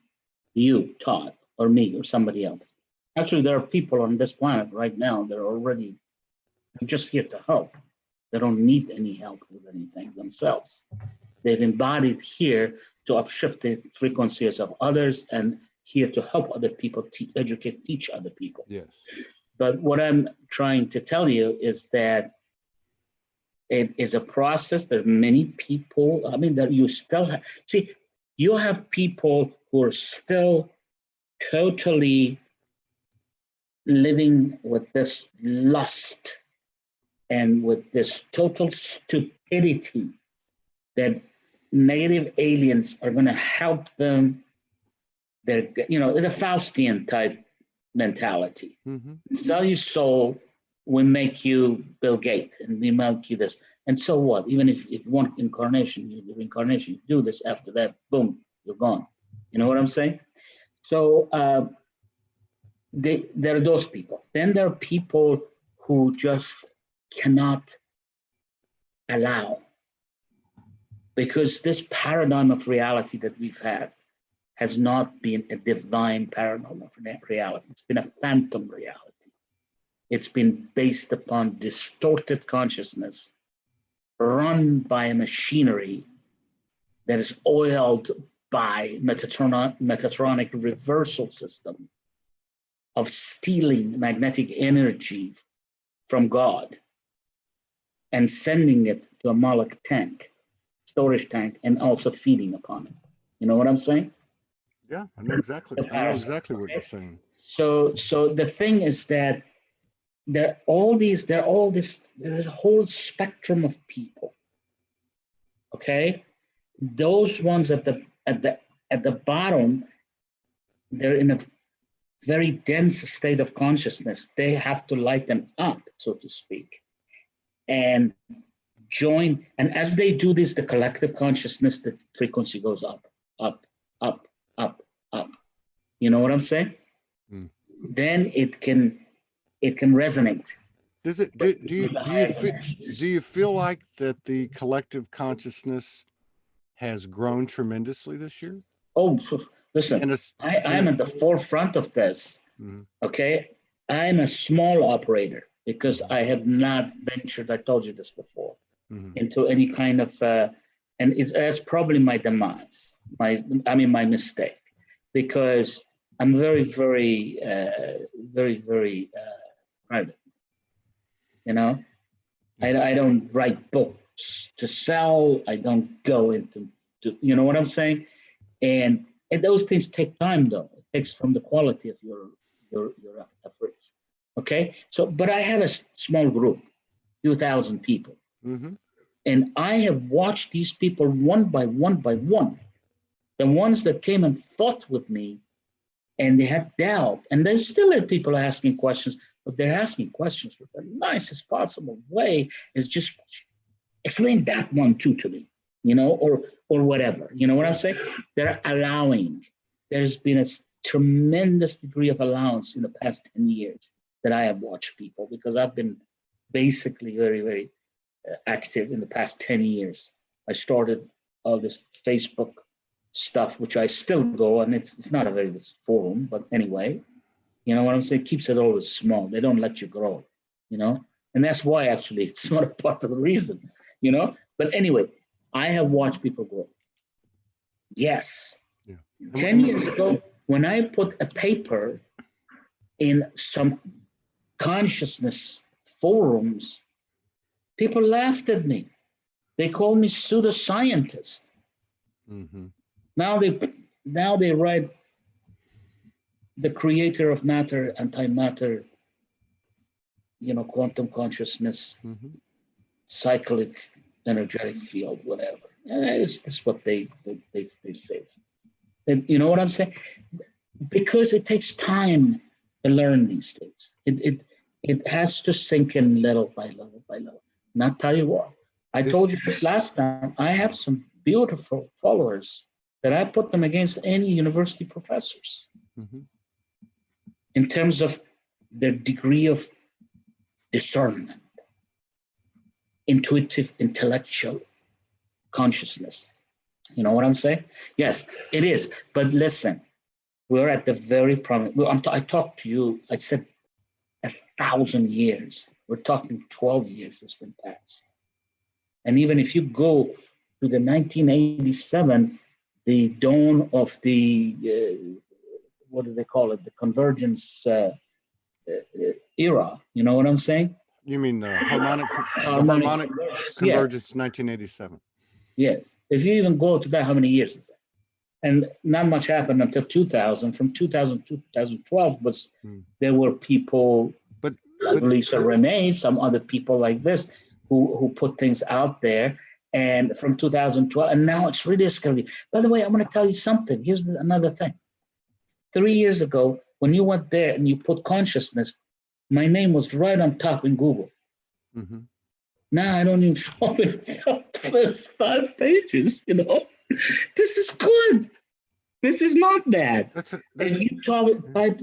you, Todd, or me, or somebody else. Actually, there are people on this planet right now that are already just here to help. They don't need any help with anything themselves. They've embodied here to upshift the frequencies of others and here to help other people, educate, teach other people. Yes. But what I'm trying to tell you is that it is a process. There are many people, that you still have. See, you have people who are still totally living with this lust and with this total stupidity that negative aliens are going to help them. They're, the Faustian type mentality. Sell your soul, we make you Bill Gates, and we make you this. And so what? Even if one incarnation, you do this, after that, boom, you're gone. You know what I'm saying? So there are those people. Then there are people who just cannot allow, because this paradigm of reality that we've had has not been a divine paradigm of reality. It's been a phantom reality. It's been based upon distorted consciousness run by a machinery that is oiled by Metatronic reversal system of stealing magnetic energy from God and sending it to a Moloch tank, storage tank, and also feeding upon it. You know what I'm saying? Yeah, I know exactly what you're saying. So the thing is that there's a whole spectrum of people. Okay, those ones at the bottom, they're in a very dense state of consciousness. They have to lighten up, so to speak, and join. And as they do this, the collective consciousness, the frequency goes up, up, up, up, up. You know what I'm saying? Then it can resonate Does it, but do you, with the do you higher feel, do energies. you feel like that the collective consciousness has grown tremendously this year? Oh, listen, And it's, and I'm it, at the forefront of this. mhm, Okay, I'm a small operator because mhm, I have not ventured. I told you this before, mhm, into any kind of, and that's probably my demise. My mistake, because I'm very private. You know, yeah, I don't write books to sell. I don't go into, you know what I'm saying? And those things take time, though. It takes from the quality of your efforts. Okay, so but I have a small group, few thousand people, mhm, and I have watched these people one by one by one. The ones that came and fought with me, and they had doubt, and there's still people asking questions, but they're asking questions with the nicest possible way. Is just explain that one too to me, or whatever. You know what I'm yeah, saying? They're allowing. There's been a tremendous degree of allowance in the past 10 years that I have watched people, because I've been basically very active in the past 10 years. I started all this Facebook stuff, which I still go, and it's not a very good forum, but anyway, you know what I'm saying? It keeps it always small. They don't let you grow, you know? And that's why actually it's not a part of the reason, you know? But anyway, I have watched people grow. Yes. yeah. 10 years ago, when I put a paper in some consciousness forums, people laughed at me. They called me pseudoscientist. Mm-hmm. Now they write the creator of matter, antimatter, quantum consciousness, Mm-hmm. cyclic energetic field, whatever. It's just what they say. And you know what I'm saying? Because it takes time to learn these things. It has to sink in little by little by little. Not tell you what. I This, told you this last time. I have some beautiful followers that I put them against any university professors mm-hmm. in terms of their degree of discernment, intuitive, intellectual consciousness. You know what I'm saying? Yes, it is. But listen, we're at the very prominent. I talked to you. I said 1,000 years. We're talking 12 years has been passed. And even if you go to the 1987, the dawn of the what do they call it? The convergence era. You know what I'm saying? you mean the Harmonic harmonic convergence. Yeah. convergence, 1987. Yes. If you even go to that, how many years is that? And not much happened until 2000. From 2000 to 2012 was there were people But like Lisa Renee, some other people like this who put things out there. And from 2012, and now it's really escalating. By the way, I'm going to tell you something. Here's another thing. 3 years ago, when you went there and you put consciousness, my name was right on top in Google. mm-hmm. Now I don't even show up in the first 5 pages, This is good. This is not bad. If you talk about,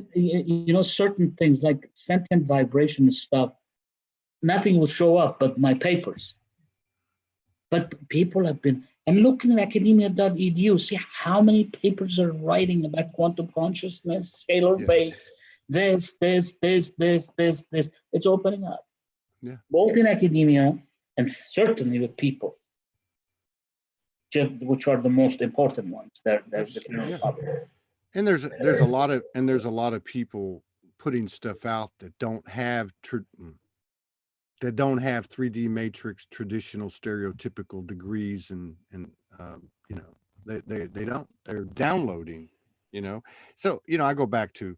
certain things like sentient vibration and stuff, nothing will show up but my papers. But people have been, and looking at academia.edu, see how many papers are writing about quantum consciousness, scalar base, this. It's opening up. Yeah. Both in academia and certainly with people, which are the most important ones. They're public. And there's a lot of people putting stuff out that don't have 3D matrix traditional stereotypical degrees, and they don't. They're downloading, So I go back to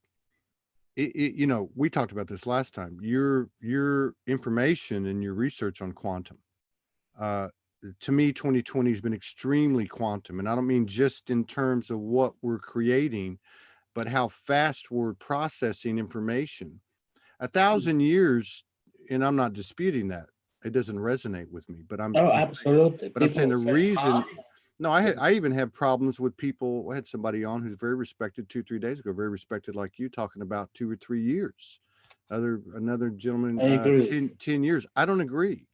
it, we talked about this last time. Your information and your research on quantum. To me, 2020 has been extremely quantum, and I don't mean just in terms of what we're creating, but how fast we're processing information. 1,000 years, and I'm not disputing that. It doesn't resonate with me, but absolutely. But I'm saying the reason. No, I even have problems with people. I had somebody on who's very respected 2-3 days ago, very respected like you, talking about 2 or 3 years. another gentleman, I agree. 10 years. I don't agree.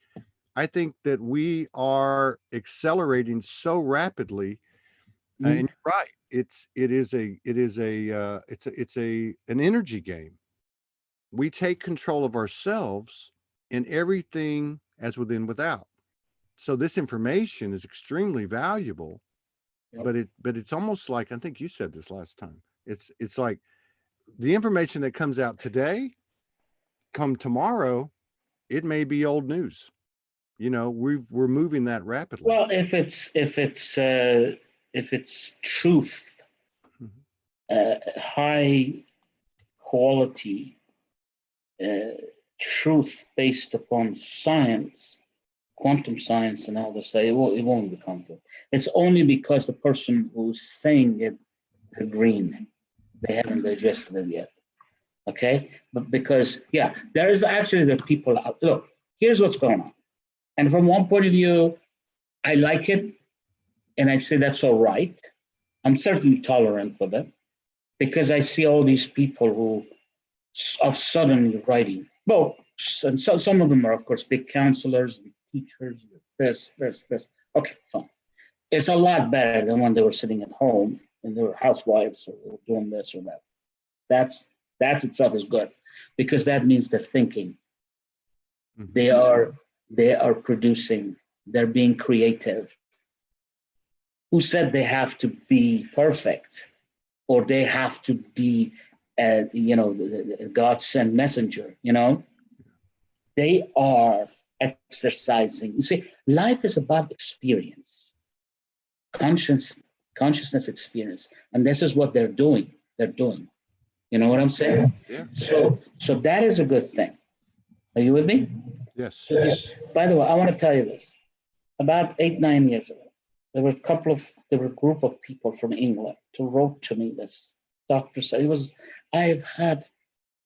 I think that we are accelerating so rapidly, and you're right. It's an energy game. We take control of ourselves in everything as within without. So this information is extremely valuable, Yep. but it's almost like, I think you said this last time. It's like the information that comes out today, come tomorrow, it may be old news. We're moving that rapidly. Well, if it's truth, Mhm. high quality truth based upon science, quantum science, and all this, it won't become true. It's only because the person who's saying it, they're green. They haven't digested it yet. Okay, but because there is actually the people out. Look, here's what's going on, and from one point of view, I like it, and I say that's all right. I'm certainly tolerant with it because I see all these people who of suddenly writing books, and so some of them are, of course, big counselors, big teachers, this. Okay, fine. It's a lot better than when they were sitting at home and they were housewives or they were doing this or that. That's itself is good because that means they're thinking. Mhm. They are producing. They're being creative. Who said they have to be perfect or they have to be God sent messenger, they are exercising. You see, life is about experience, conscious, consciousness experience. And this is what they're doing. You know what I'm saying? Yeah. So that is a good thing. Are you with me? Yes. So by the way, I want to tell you this. About 8, 9 years ago, there were a group of people from England who wrote to me this. Doctor said I've had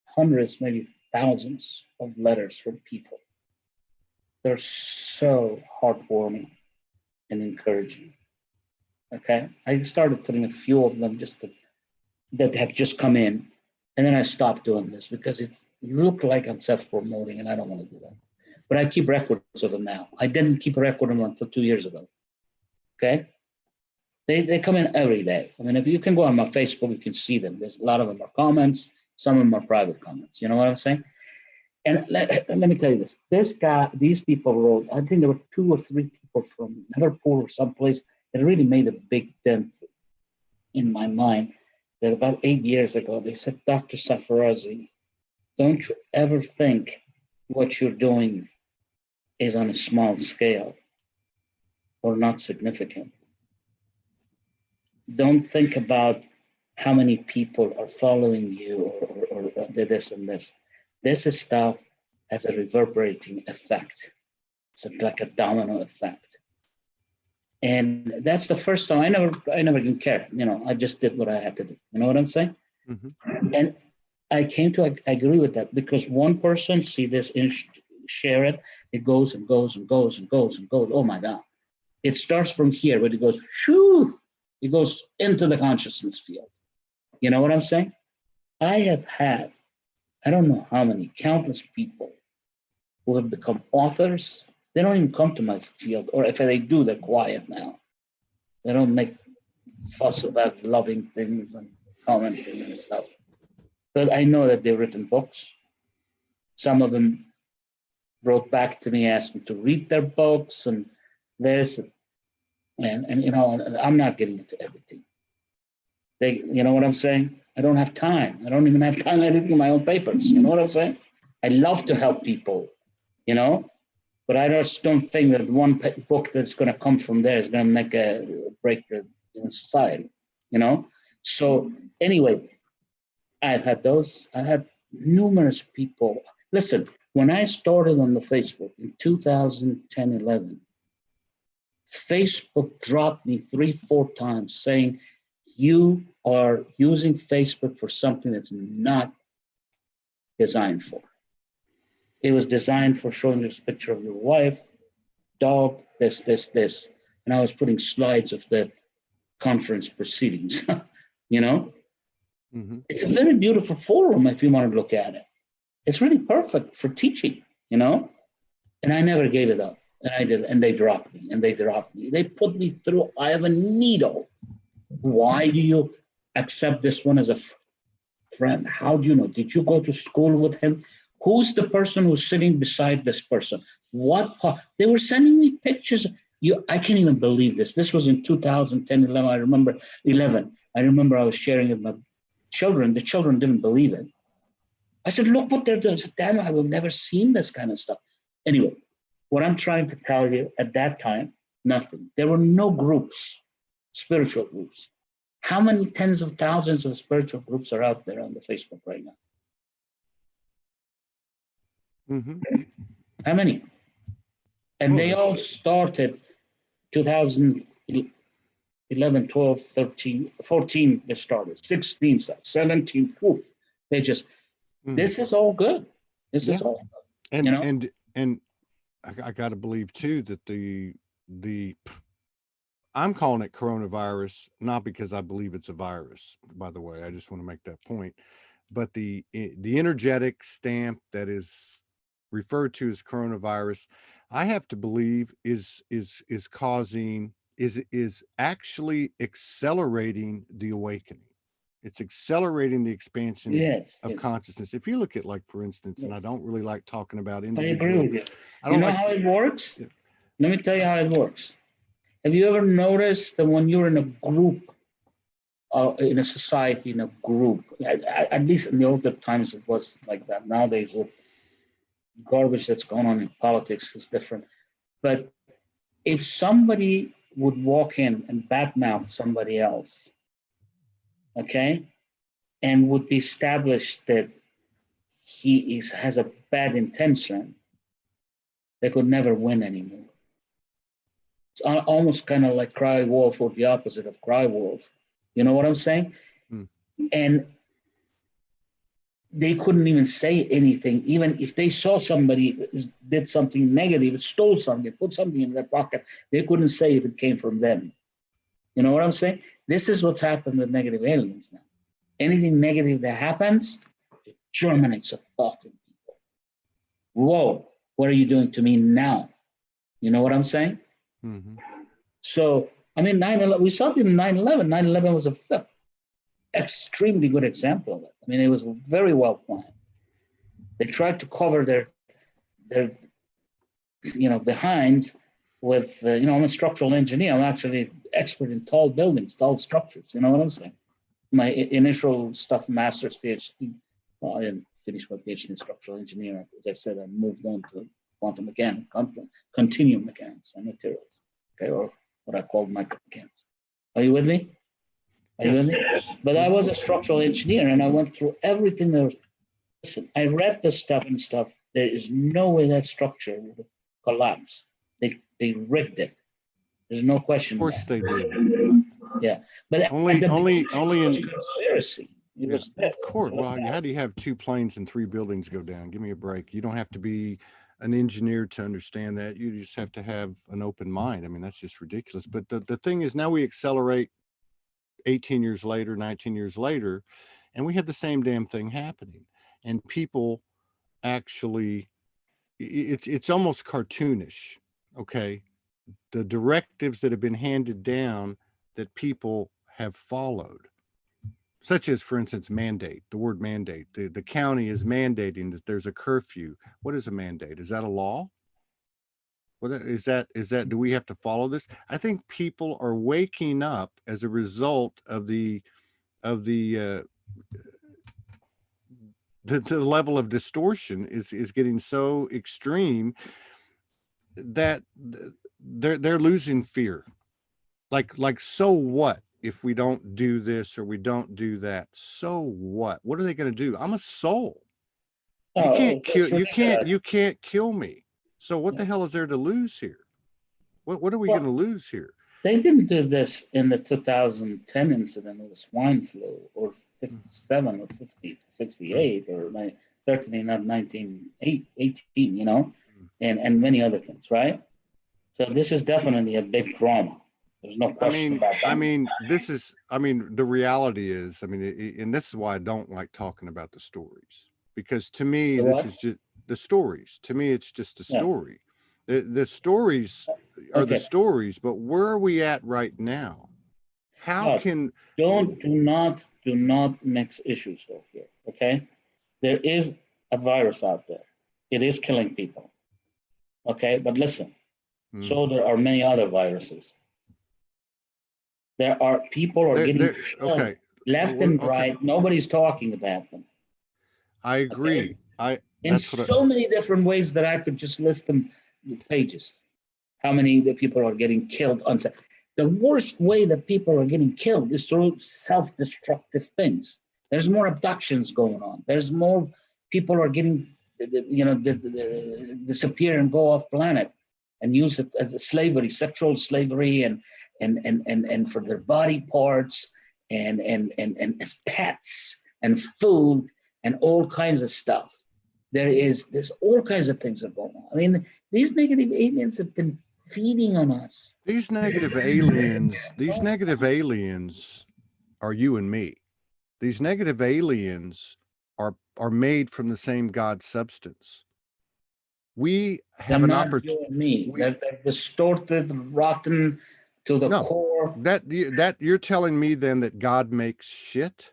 hundreds, maybe thousands of letters from people. They're so heartwarming and encouraging. Okay. I started putting a few of them that had just come in. And then I stopped doing this because it looked like I'm self-promoting and I don't want to do that. But I keep records of them now. I didn't keep a record of them until 2 years ago. Okay. They come in every day. I mean, if you can go on my Facebook, you can see them. There's a lot of them are comments. Some of them are private comments. You know what I'm saying? And let me tell you this. These people wrote, I think there were 2 or 3 people from Liverpool or someplace that really made a big dent in my mind. That about 8 years ago, they said, Dr. Sarfarazi, don't you ever think what you're doing is on a small scale or not significant. Don't think about how many people are following you or this and this. This is stuff has a reverberating effect. It's like a domino effect. And that's the first time I never even cared. I just did what I had to do. You know what I'm saying? Mm-hmm. And I came to agree with that because one person see this and share it. It goes and goes and goes and goes and goes. Oh my God. It starts from here, but it goes, shoo, it goes into the consciousness field. You know what I'm saying? I have had, I don't know how many, countless people who have become authors. They don't even come to my field, or if they do, they're quiet now. They don't make fuss about loving things and commenting and stuff. But I know that they've written books. Some of them wrote back to me asking to read their books and this and I'm not getting into editing. You know what I'm saying? I don't have time. I don't even have time editing my own papers. You know what I'm saying? I love to help people, but I just don't think that one book that's going to come from there is going to break the society, So anyway, I've had those. I had numerous people. Listen, when I started on the Facebook in 2010, 11, Facebook dropped me 3, 4 times saying, you are using Facebook for something that's not designed for. It was designed for showing this picture of your wife, dog, this. And I was putting slides of the conference proceedings, Mm-hmm. It's a very beautiful forum if you want to look at it. it's really perfect for teaching, you know? And I never gave it up. And I did, and they dropped me, and they dropped me. They put me through, I have a needle. Why do you accept this one as a friend? How do you know? Did you go to school with him? Who's the person who's sitting beside this person? They were sending me pictures. I can't even believe this. This was in 2010, 11. I remember 11. I remember I was sharing it with my children. The children didn't believe it. I said, look what they're doing. I said, damn, I will never seen this kind of stuff. Anyway, what I'm trying to tell you at that time, nothing. There were no groups, spiritual groups. How many tens of thousands of spiritual groups are out there on the Facebook right now? Mm-hmm. How many? And they all started 2011, 12, 13, 14, they started, 16, 17, whew, they just, this is all good. This is all good. And, and I got to believe too, that I'm calling it coronavirus, not because I believe it's a virus, by the way, I just want to make that point, but the energetic stamp that is referred to as coronavirus, I have to believe is actually accelerating the awakening. It's accelerating the expansion of consciousness. If you look at, like, for instance, and I don't really like talking about individual. I agree with you. You know how it works? Let me tell you how it works. Have you ever noticed that when you're in a group, in a society, in a group, at least in the older times it was like that. Nowadays, with garbage that's going on in politics is different. But if somebody would walk in and badmouth somebody else, okay, and would be established that he has a bad intention, they could never win anymore. It's almost kind of like cry wolf, or the opposite of cry wolf. You know what I'm saying? And they couldn't even say anything, even if they saw somebody did something negative, stole something, put something in their pocket, they couldn't say if it came from them. You know what I'm saying? This is what's happened with negative aliens now. Anything negative that happens, it germinates a thought in people. Whoa, what are you doing to me now? You know what I'm saying? Mm-hmm. So, I mean, we saw it in 9/11. 9/11 was a extremely good example of it. I mean, it was very well planned. They tried to cover their behinds with, I'm a structural engineer. I'm actually expert in tall buildings, tall structures. You know what I'm saying? My initial stuff, master's PhD, well, I didn't finish my PhD in structural engineering. As I said, I moved on to quantum mechanics, continuum mechanics and materials, okay, or what I call micromechanics. Are you with me? But I was a structural engineer, and I went through everything there was. Listen, I read the stuff and stuff. There is no way that structure would have collapsed. They rigged it. There's no question. Of course they did. Yeah, but only in conspiracy. It was this. Of course. Well, how do you have 2 planes and 3 buildings go down? Give me a break. You don't have to be an engineer to understand that. You just have to have an open mind. I mean, that's just ridiculous. But the thing is, now we accelerate 18 years later, 19 years later, and we had the same damn thing happening. And people actually, it's almost cartoonish, okay? The directives that have been handed down that people have followed, such as, for instance, mandate, the word mandate. The county is mandating that there's a curfew. What is a mandate? Is that a law? What is that? Do we have to follow this? I think people are waking up as a result of the level of distortion is getting so extreme that they're losing fear. Like, so what if we don't do this or we don't do that? So what? What are they going to do? I'm a soul. You can't kill. You can't kill me. So what the hell is there to lose here? What are we going to lose here? They didn't do this in the 2010 incident of the swine flu, or 57 or 50, 68, or 13, not 1918, you know, and many other things, right? So this is definitely a big drama. There's no question about that. I mean, the reality is, and this is why I don't like talking about the stories, because to me, The this what? is just the stories. To me, it's just a Yeah. story. The stories are the Okay. stories, but where are we at right now? How Look, can do not mix issues here. Okay. There is a virus out there. It is killing people. Okay. But listen, so there are many other viruses. There are people are getting killed okay? left Well, and okay, right. Nobody's talking about them. I agree. Okay? In That's what so many different ways that I could just list them pages. How many the people are getting killed on the worst way that people are getting killed is through self-destructive things. There's more abductions going on. There's more people are getting, disappear and go off planet and use it as a slavery, sexual slavery, and for their body parts and as pets and food and all kinds of stuff. There's all kinds of things that are going on. I mean, these negative aliens have been feeding on us. these negative aliens are you and me. These negative aliens are made from the same God substance. We They're have an not you opportunity. and me. They're distorted, rotten to the No, core. that you're telling me then that God makes shit?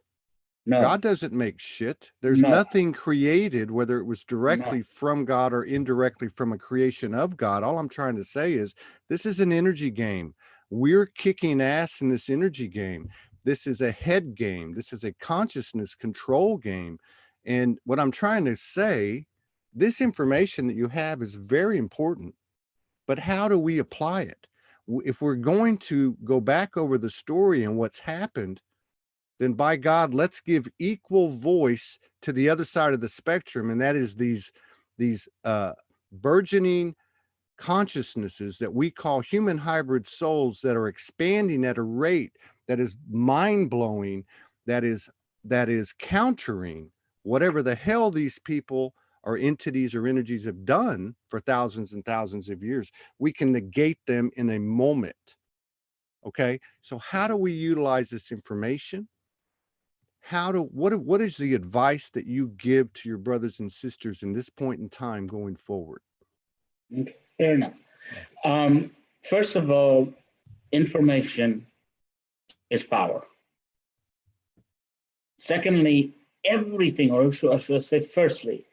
No, God doesn't make shit. There's no, nothing created, whether it was no. directly from God or indirectly from a creation of God. All I'm trying to say is this is an energy game. We're kicking ass in this energy game. This is a head game. This is a consciousness control game. And what I'm trying to say, this information that you have is very important, but how do we apply it? If we're going to go back over the story and what's happened, then by God, let's give equal voice to the other side of the spectrum. And that is these burgeoning consciousnesses that we call human hybrid souls that are expanding at a rate that is mind-blowing, that is countering whatever the hell these people or entities or energies have done for thousands and thousands of years. We can negate them in a moment. Okay, so how do we utilize this information? What is the advice that you give to your brothers and sisters in this point in time going forward? Okay, fair enough. First of all, information is power. Secondly, everything, or I should say, firstly,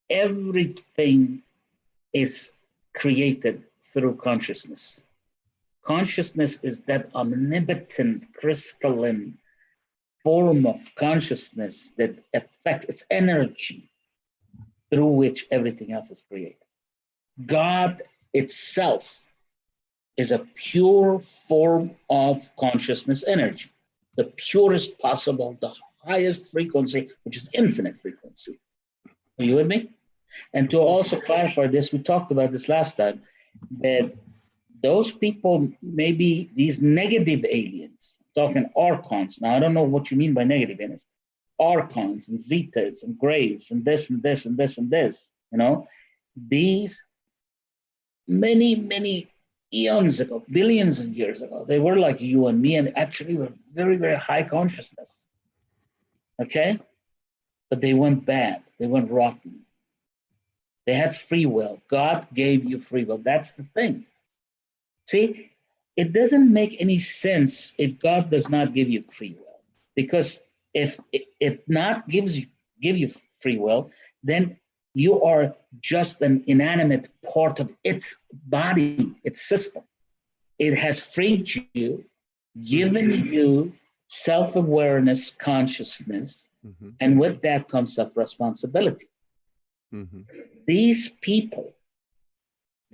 everything is created through consciousness. Consciousness is that omnipotent, crystalline form of consciousness that affects its energy through which everything else is created. God itself is a pure form of consciousness energy, the purest possible, the highest frequency, which is infinite frequency. Are you with me? And to also clarify this, we talked about this last time, that those people, maybe these negative aliens, talking archons. Now, I don't know what you mean by negative aliens. Archons and zetas and grays and this and this and this and this, these many eons ago, billions of years ago, they were like you and me, and actually were very, very high consciousness. Okay? But they went bad. They went rotten. They had free will. God gave you free will. That's the thing. See, it doesn't make any sense if God does not give you free will, because if it not give you free will, then you are just an inanimate part of its body, its system. It has freed you, given you self-awareness, consciousness, and with that comes self-responsibility. These people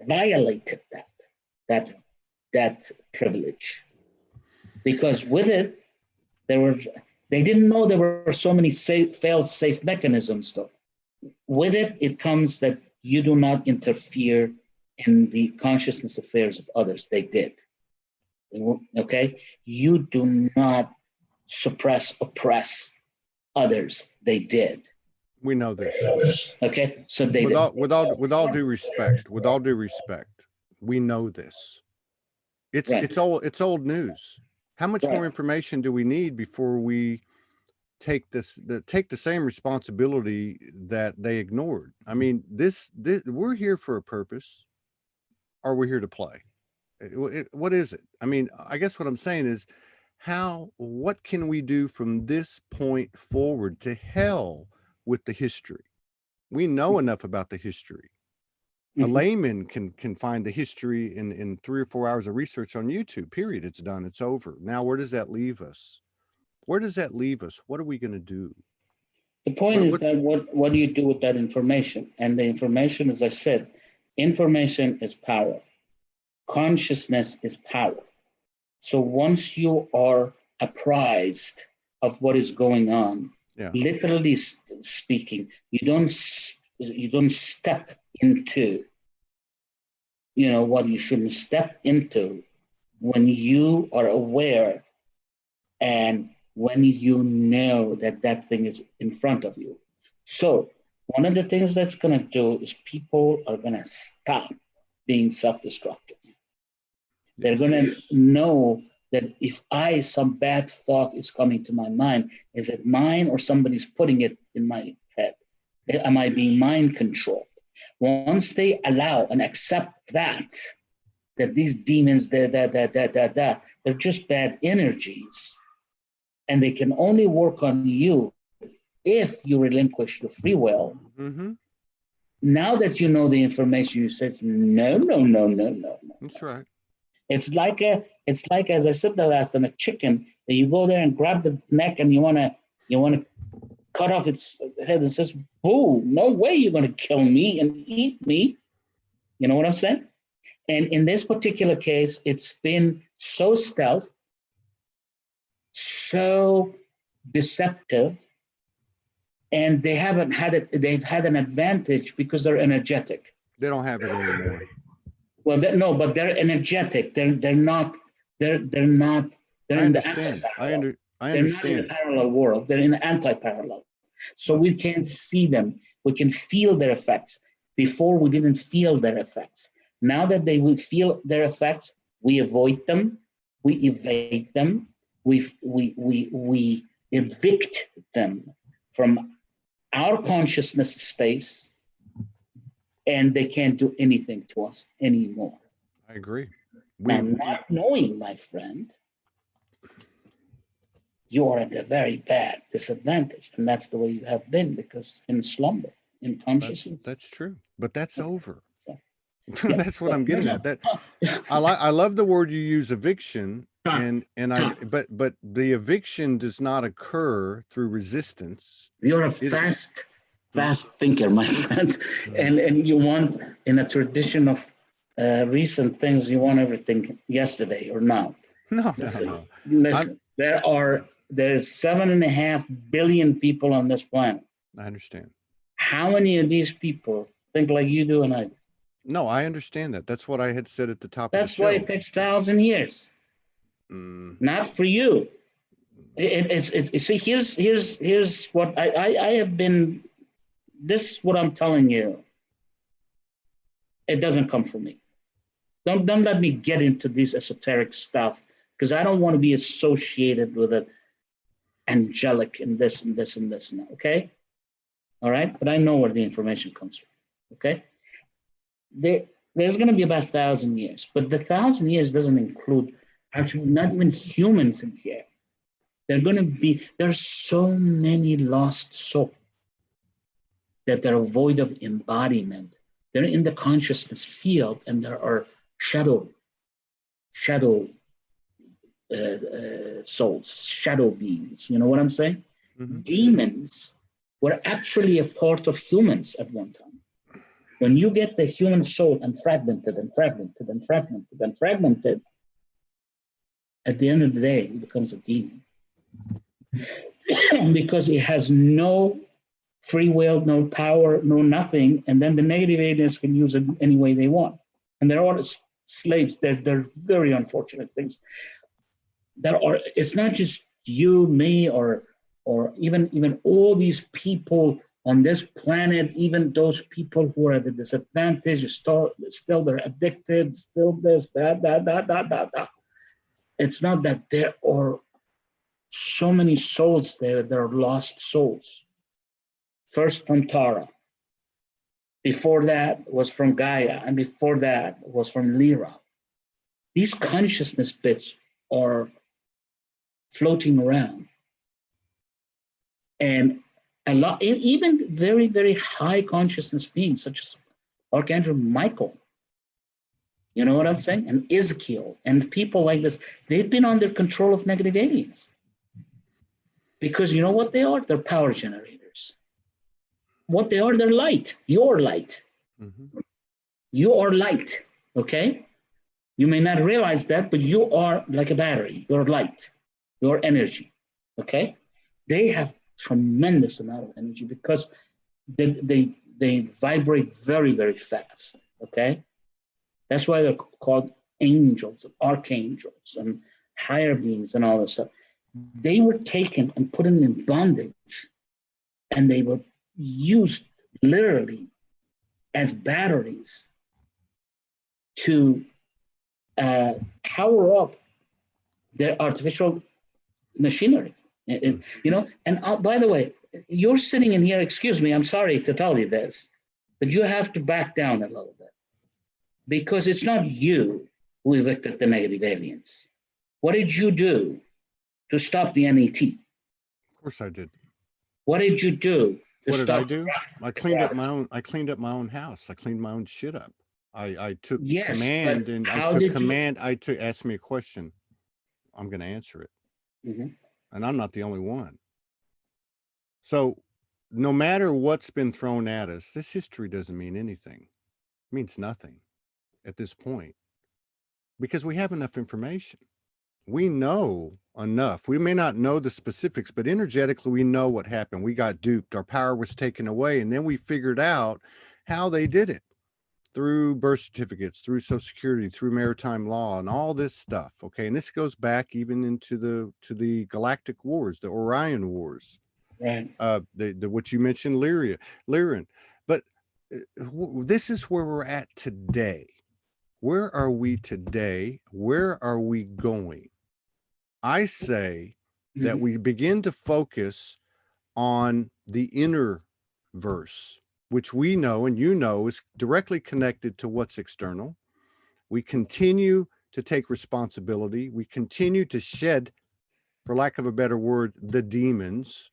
violated that privilege, because with it they didn't know there were so many fail-safe mechanisms. Though with it comes that you do not interfere in the consciousness affairs of others. They did. Okay, you do not oppress others. They did. We know this. Okay, so they with did. all due respect, we know this. It's Right. it's old news. How much more information do we need before we take take the same responsibility that they ignored. I mean, this we're here for a purpose, or we're here to play. What is it? I mean, I guess what I'm saying is, what can we do from this point forward? To hell with the history. We know enough about the history. A layman can find the history in 3 or 4 hours of research on YouTube, period. It's done. It's over. Now, where does that leave us? Where does that leave us? What are we going to do? The point is that what do you do with that information? And the information, as I said, information is power. Consciousness is power. So once you are apprised of what is going on, literally speaking, you don't step into, what you shouldn't step into when you are aware and when you know that that thing is in front of you. So one of the things that's going to do is people are going to stop being self-destructive. They're going to know that if some bad thought is coming to my mind, is it mine or somebody's putting it in my head? Am I being mind controlled? Once they allow and accept that these demons, they're just bad energies, and they can only work on you if you relinquish the free will. Now that you know the information, you say, no. That's right. It's like, as I said the last time, a chicken that you go there and grab the neck and you want to cut off its head and says, boo, no way you're going to kill me and eat me. You know what I'm saying? And in this particular case, it's been so stealth, so deceptive, and they haven't had it. They've had an advantage because they're energetic. They don't have it anymore. Well, no, but they're energetic. They're not. They're in the anti-parallel. I understand. They're not in a parallel world. They're in an anti-parallel. So we can't see them. We can feel their effects. Before we didn't feel their effects. Now that they will feel their effects, we avoid them, we evade them, we evict them from our consciousness space, and they can't do anything to us anymore. I agree. Now, not knowing, my friend, you are at a very bad disadvantage, and that's the way you have been, because in slumber, in consciousness. That's true, but that's over. That's what I'm getting at. That I love the word you use, eviction, but the eviction does not occur through resistance. You're a fast thinker, my friend, and you want, in a tradition of recent things, you want everything yesterday or now. No. Listen, there's 7.5 billion people on this planet. I understand. How many of these people think like you do and I do? No, I understand that. That's what I had said at the top of the show. That's why it takes 1,000 years. Not for you. See, here's what I have been. This is what I'm telling you. It doesn't come from me. Don't let me get into this esoteric stuff, because I don't want to be associated with it. Angelic and this and this and this now, okay? All right, but I know where the information comes from, okay? There's going to be about 1,000 years, but the 1,000 years doesn't include actually not even humans in here. There's so many lost souls that they're void of embodiment. They're in the consciousness field, and there are shadow souls, shadow beings. You know what I'm saying? Demons were actually a part of humans at one time. When you get the human soul and fragmented, at the end of the day, it becomes a demon. Because it has no free will, no power, no nothing, and then the negative aliens can use it any way they want. And they're all slaves. They're very unfortunate things. It's not just you, me, or even all these people on this planet, even those people who are at a disadvantage, still they're addicted, still this, that. It's not that there are so many souls there that are lost souls. First from Tara. Before that was from Gaia, and before that was from Lyra. These consciousness bits are floating around. And a lot, even very, very high consciousness beings, such as Archangel Michael, you know what I'm saying? And Ezekiel, and people like this, they've been under control of negative aliens. Because you know what they are? They're power generators. What they are, they're light, your light. Mm-hmm. You are light, okay? You may not realize that, but you are like a battery. You're light, your energy, okay? They have tremendous amount of energy because they vibrate very, very fast, okay? That's why they're called angels, archangels, and higher beings and all this stuff. They were taken and put in bondage, and they were used literally as batteries to power up their artificial machinery. You know, and by the way, you're sitting in here, excuse me, I'm sorry to tell you this, but you have to back down a little bit because it's not you who evicted the negative aliens. What did you do to stop the NET? Of course I did. What did you do? What did I do? I cleaned up my own. I cleaned up my own house. I cleaned my own shit up. I took command, and I took command. I took. Ask me a question. I'm going to answer it. Mm-hmm. And I'm not the only one. So, no matter what's been thrown at us, this history doesn't mean anything. It means nothing at this point because we have enough information. We know enough. We may not know the specifics, but energetically, we know what happened. We got duped. Our power was taken away. And then we figured out how they did it through birth certificates, through Social Security, through maritime law, and all this stuff. Okay. And this goes back even into the galactic wars, the Orion wars, right? What you mentioned, Lyran. But this is where we're at today. Where are we today? Where are we going? I say that we begin to focus on the inner verse, which we know and you know is directly connected to what's external. We continue to take responsibility. We continue to shed, for lack of a better word, the demons,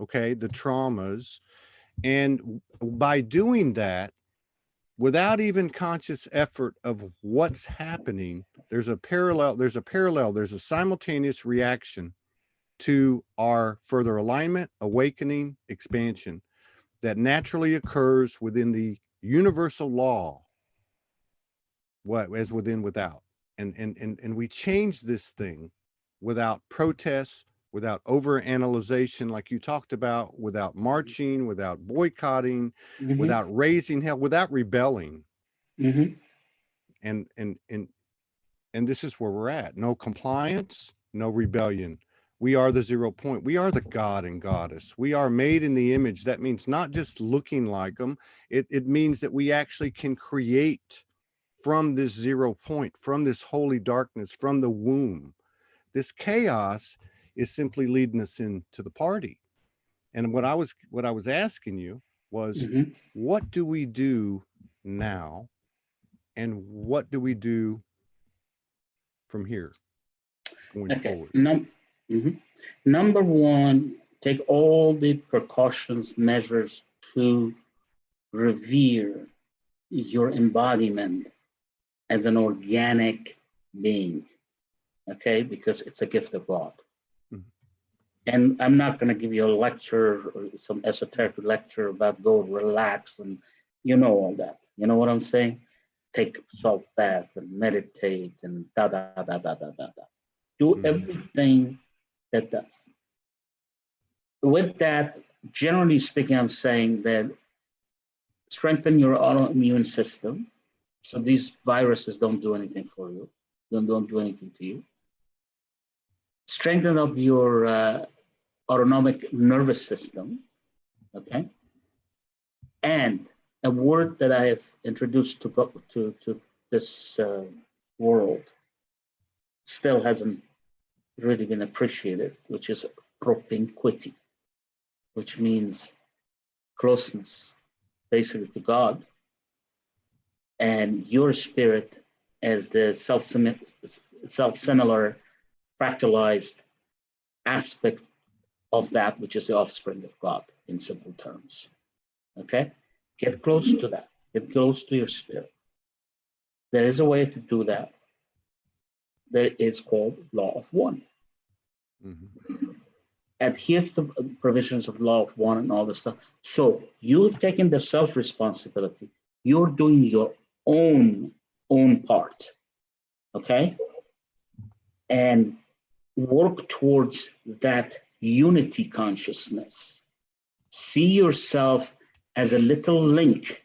okay, the traumas. And by doing that, without even conscious effort of what's happening, there's a simultaneous reaction to our further alignment, awakening, expansion that naturally occurs within the universal law, as within, without. And we change this thing without protests, without overanalyzation, like you talked about, without marching, without boycotting, without raising hell, without rebelling. And this is where we're at. No compliance, no rebellion. We are the 0 point. We are the God and Goddess. We are made in the image. That means not just looking like them. It means that we actually can create from this 0 point, from this holy darkness, from the womb. This chaos is simply leading us into the party. And what I was asking you was, what do we do now? And what do we do from here going forward? Number one, take all the precautions, measures to revere your embodiment as an organic being, okay? Because it's a gift of God. And I'm not going to give you a lecture or some esoteric lecture about go relax and you know all that. You know what I'm saying? Take salt bath and meditate and do everything that does. With that, generally speaking, I'm saying that strengthen your autoimmune system so these viruses don't do anything for you, don't do anything to you. Strengthen up your autonomic nervous system, okay? And a word that I have introduced to this world still hasn't really been appreciated, which is propinquity, which means closeness, basically to God, and your spirit as the self-similar, fractalized aspect of that, which is the offspring of God, in simple terms. Okay? Get close to that. Get close to your spirit. There is a way to do that. That is called law of one. Mm-hmm. Adhere to the provisions of law of one and all this stuff. So you've taken the self-responsibility. You're doing your own part. Okay? And work towards that unity consciousness. See yourself as a little link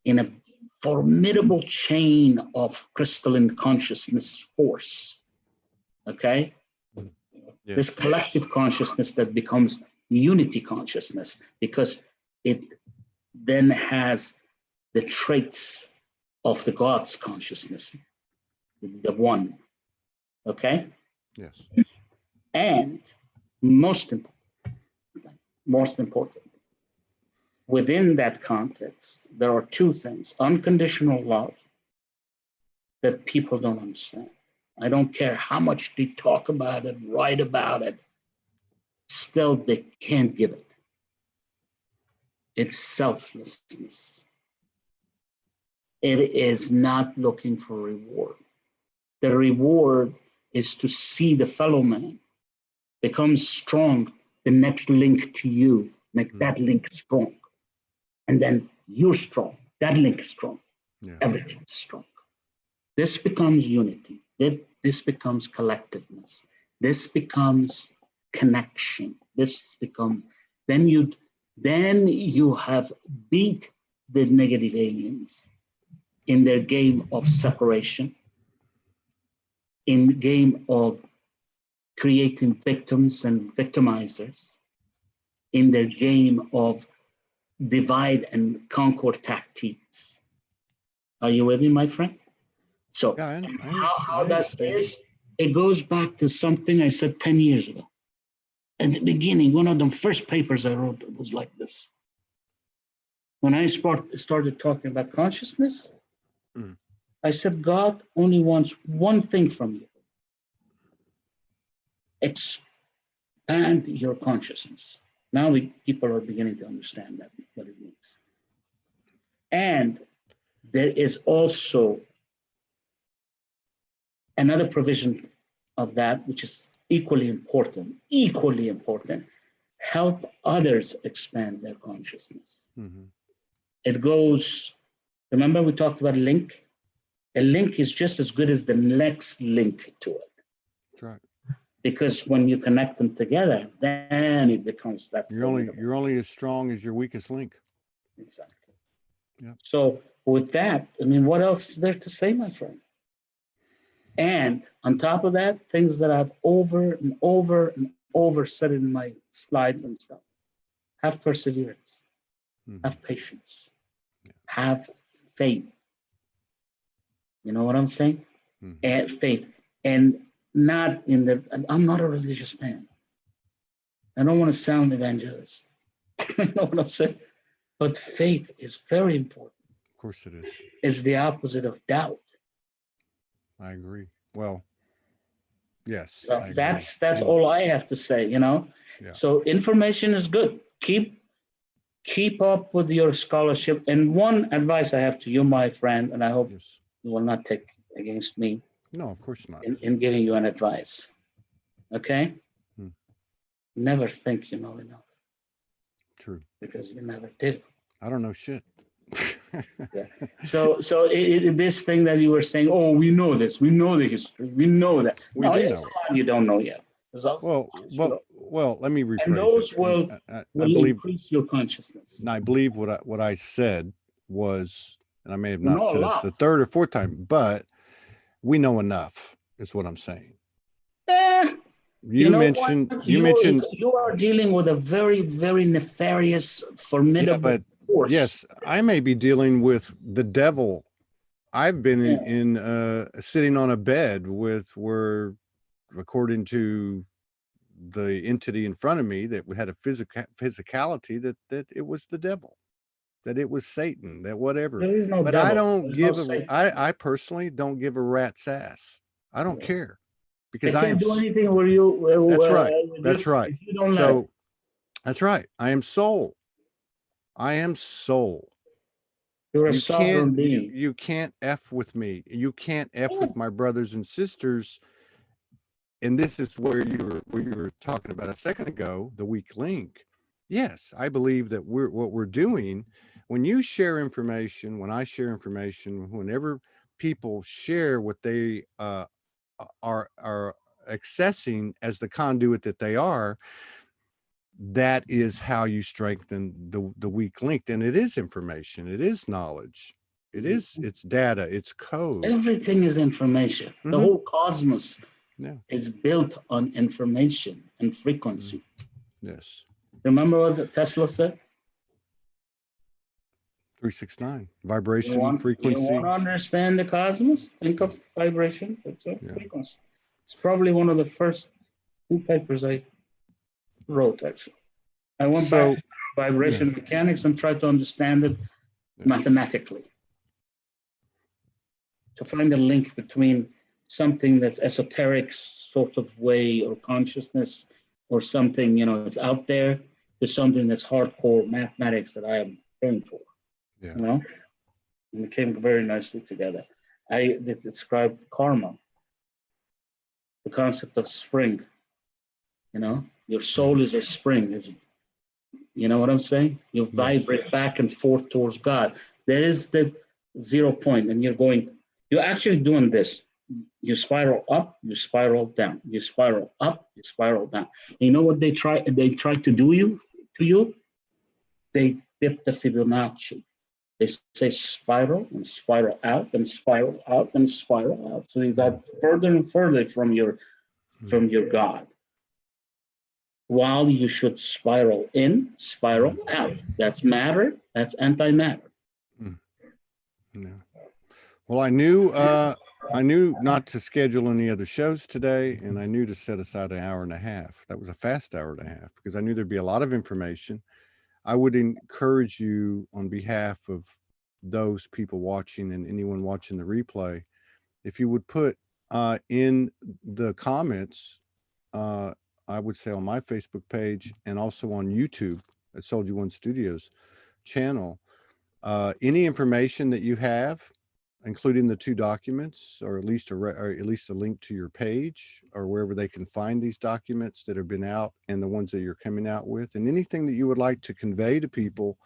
in a formidable chain of crystalline consciousness force. Okay? Yes. This collective consciousness that becomes unity consciousness, because it then has the traits of the God's consciousness, the one. Okay? Yes. And most important, within that context, there are two things: unconditional love that people don't understand. I don't care how much they talk about it, write about it, still they can't give it. It's selflessness. It is not looking for reward. The reward is to see the fellow man become strong, the next link to you, make that link strong. And then you're strong, that link is strong, everything's strong. This becomes unity. This becomes collectiveness. This becomes connection. This becomes, then you have beat the negative aliens in their game of separation, in the game of creating victims and victimizers, in their game of divide and conquer tactics. Are you with me, my friend? So Yeah, how does this? It goes back to something I said 10 years ago. At the beginning, one of the first papers I wrote was like this. When I started talking about consciousness, I said, God only wants one thing from you. Expand your consciousness. Now people are beginning to understand that, what it means. And there is also another provision of that, which is equally important, help others expand their consciousness. It goes, remember we talked about a link? A link is just as good as the next link to it. That's right. Because when you connect them together, then it becomes that. You're only as strong as your weakest link. Exactly. Yeah. So with that, I mean, what else is there to say, my friend? And on top of that, things that I've over and over said in my slides and stuff. Have perseverance, have patience, have faith. You know what I'm saying? And faith, and not in the, I'm not a religious man. I don't want to sound evangelist. You know what I'm saying? But faith is very important. Of course it is. It's the opposite of doubt. I agree. Well, yes. So that's all I have to say, you know. Yeah. So information is good. Keep up with your scholarship. And one advice I have to you, my friend, and I hope you will not take against me. No, of course not. In giving you an advice. Okay? Never think you know enough. True. Because you never do. I don't know shit. Yeah. So this thing that you were saying, oh, we know this, we know the history, we know that. We do know. You don't know yet. Well, let me rephrase and those it. will increase your consciousness. And I believe what I said was, and I may have not said it the 3rd or 4th time, but we know enough is what I'm saying. You mentioned you are dealing with a very, very nefarious, formidable force. Yes, I may be dealing with the devil. I've been in sitting on a bed with where according to the entity in front of me that had a physicality, that it was the devil, that it was Satan, that whatever. There is no But devil. I don't There's give no a, Satan. I personally don't give a rat's ass. I don't Yeah. care, They because I am, can't do anything where you. that's right. With That's you, right. if you don't let So it. that's right. I am soul. I am soul. You're a You can't, sovereign being. you can't F with me. You can't F Yeah. with my brothers and sisters. And this is where you were talking about a second ago, the weak link. Yes, I believe that what we're doing when you share information, when I share information, whenever people share what they are accessing as the conduit that they are, that is how you strengthen the weak link. And it is information, it is knowledge, it's data, it's code. Everything is information. The whole cosmos is built on information and frequency. Yes. Remember what Tesla said? 369, vibration, frequency. You want to understand the cosmos? Think of vibration, it's a frequency. It's probably one of the first 2 papers I wrote, actually. I went back to vibration mechanics and tried to understand it mathematically, to find a link between something that's esoteric sort of way or consciousness, or something, it's out there, to something that's hardcore mathematics that I am praying for. And it came very nicely together. I described karma, the concept of spring. Your soul is a spring. You know what I'm saying? You vibrate back and forth towards God. There is the 0 point, and you're actually doing this. You spiral up, you spiral down, you spiral up, you spiral down. And you know what they try to do to you? They dip the Fibonacci. They say spiral and spiral out and spiral out and spiral out. So you got further and further from your God. While you should spiral in, spiral out. That's matter, that's antimatter. Well, I knew not to schedule any other shows today, and I knew to set aside an hour and a half. That was a fast hour and a half, because I knew there'd be a lot of information. I would encourage you, on behalf of those people watching and anyone watching the replay, if you would put in the comments, I would say on my Facebook page and also on YouTube at Sold You One Studios channel, any information that you have, including the 2 documents, or at least a link to your page, or wherever they can find these documents that have been out and the ones that you're coming out with, and anything that you would like to convey to people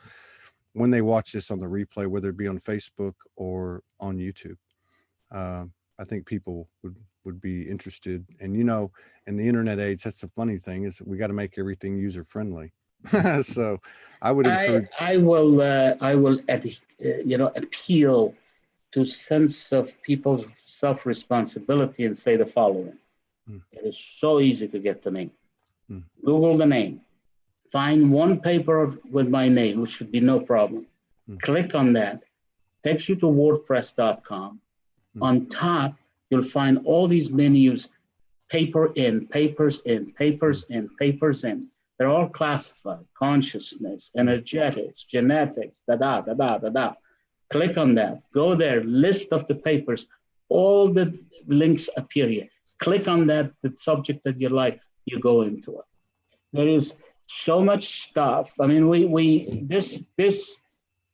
when they watch this on the replay, whether it be on Facebook or on YouTube. I think people would be interested. And in the internet age, that's the funny thing, is that we got to make everything user friendly. So I would encourage. I will appeal to sense of people's self-responsibility and say the following. It is so easy to get the name. Google the name. Find one paper with my name, which should be no problem. Click on that. Takes you to WordPress.com. On top, you'll find all these menus: paper in, papers in, papers in, papers in. They're all classified: consciousness, energetics, genetics, da-da. Click on that. Go there, list of the papers. All the links appear here. Click on that, the subject that you like, you go into it. There is so much stuff. I mean, this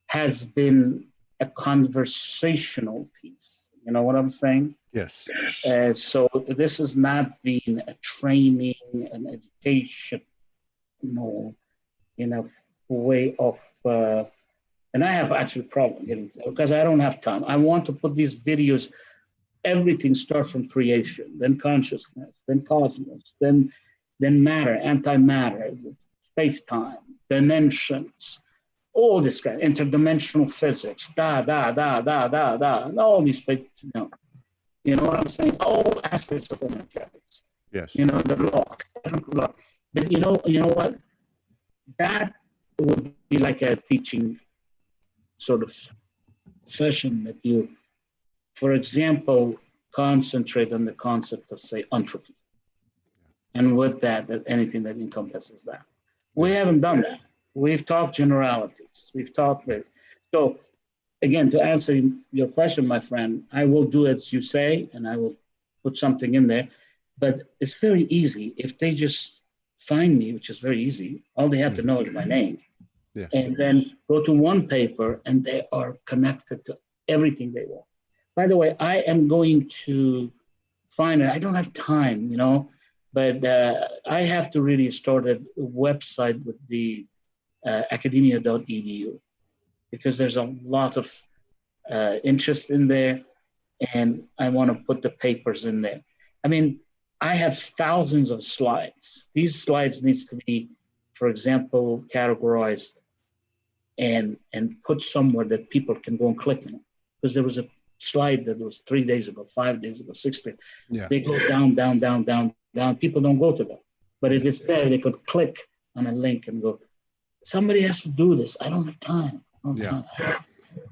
has been a conversational piece. You know what I'm saying? Yes. So this has not been a training, an education, way of, and I have actually problem getting, because I don't have time. I want to put these videos, everything starts from creation, then consciousness, then cosmos, then matter, antimatter, space-time, dimensions, all this kind of interdimensional physics, and all these things, you know what I'm saying? All aspects of energetics. Yes. The law, different law. But you know what? That would be like a teaching sort of session that you, for example, concentrate on the concept of, say, entropy. and with that, anything that encompasses that. We haven't done that. We've talked generalities. We've talked that. So again, to answer your question, my friend, I will do as you say, and I will put something in there. But it's very easy. If they just find me, which is very easy, all they have to know is my name. Yes. And then go to one paper, and they are connected to everything they want. By the way, I am going to find it. I don't have time, you know, but I have to really start a website with the academia.edu, because there's a lot of interest in there, and I want to put the papers in there. I mean, I have thousands of slides. These slides needs to be, for example, categorized and put somewhere that people can go and click on it. Because there was a slide that was 3 days ago, 5 days ago, 6 days. Yeah. They go down, down, down, down, down. People don't go to them. But if it's there, they could click on a link and go, somebody has to do this. I don't have time. Yeah.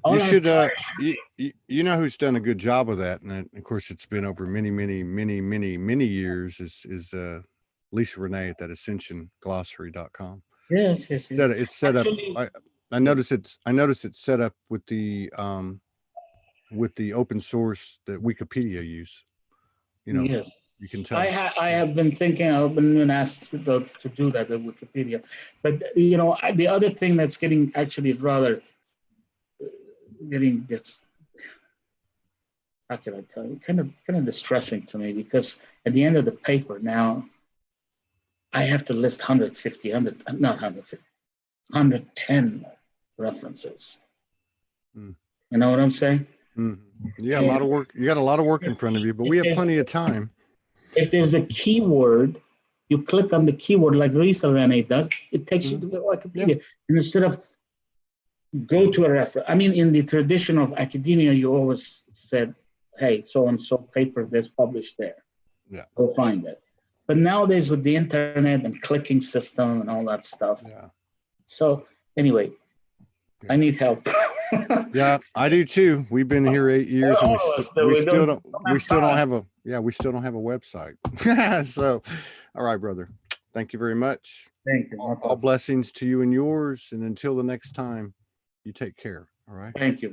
All You I should, have you know who's done a good job of that, and of course it's been over many years, is Lisa Renee at that ascensionglossary.com. Yes. It's set Actually, up. I noticed it's set up with the open source that Wikipedia use. You know, yes. you can tell. I have been thinking, I've been asked to do that at Wikipedia. But, you know, the other thing that's getting actually rather getting this, how can I tell you, kind of distressing to me, because at the end of the paper now, I have to list 110 references. Mm. You know what I'm saying? Mm. Yeah, a lot of work. You got a lot of work in front of you, but we have plenty of time. If there's a keyword, you click on the keyword like Lisa Renee does, it takes you to the Wikipedia. Yeah. And instead of go to a reference, I mean, in the tradition of academia, you always said, hey, so-and-so paper that's published there. Yeah. Go find it. But nowadays with the internet and clicking system and all that stuff. Yeah. So anyway, I need help. Yeah, I do too. We've been here 8 years, and we still don't have a website. So, all right, brother. Thank you very much. Thank you. All blessings to you and yours. And until the next time, you take care. All right. Thank you.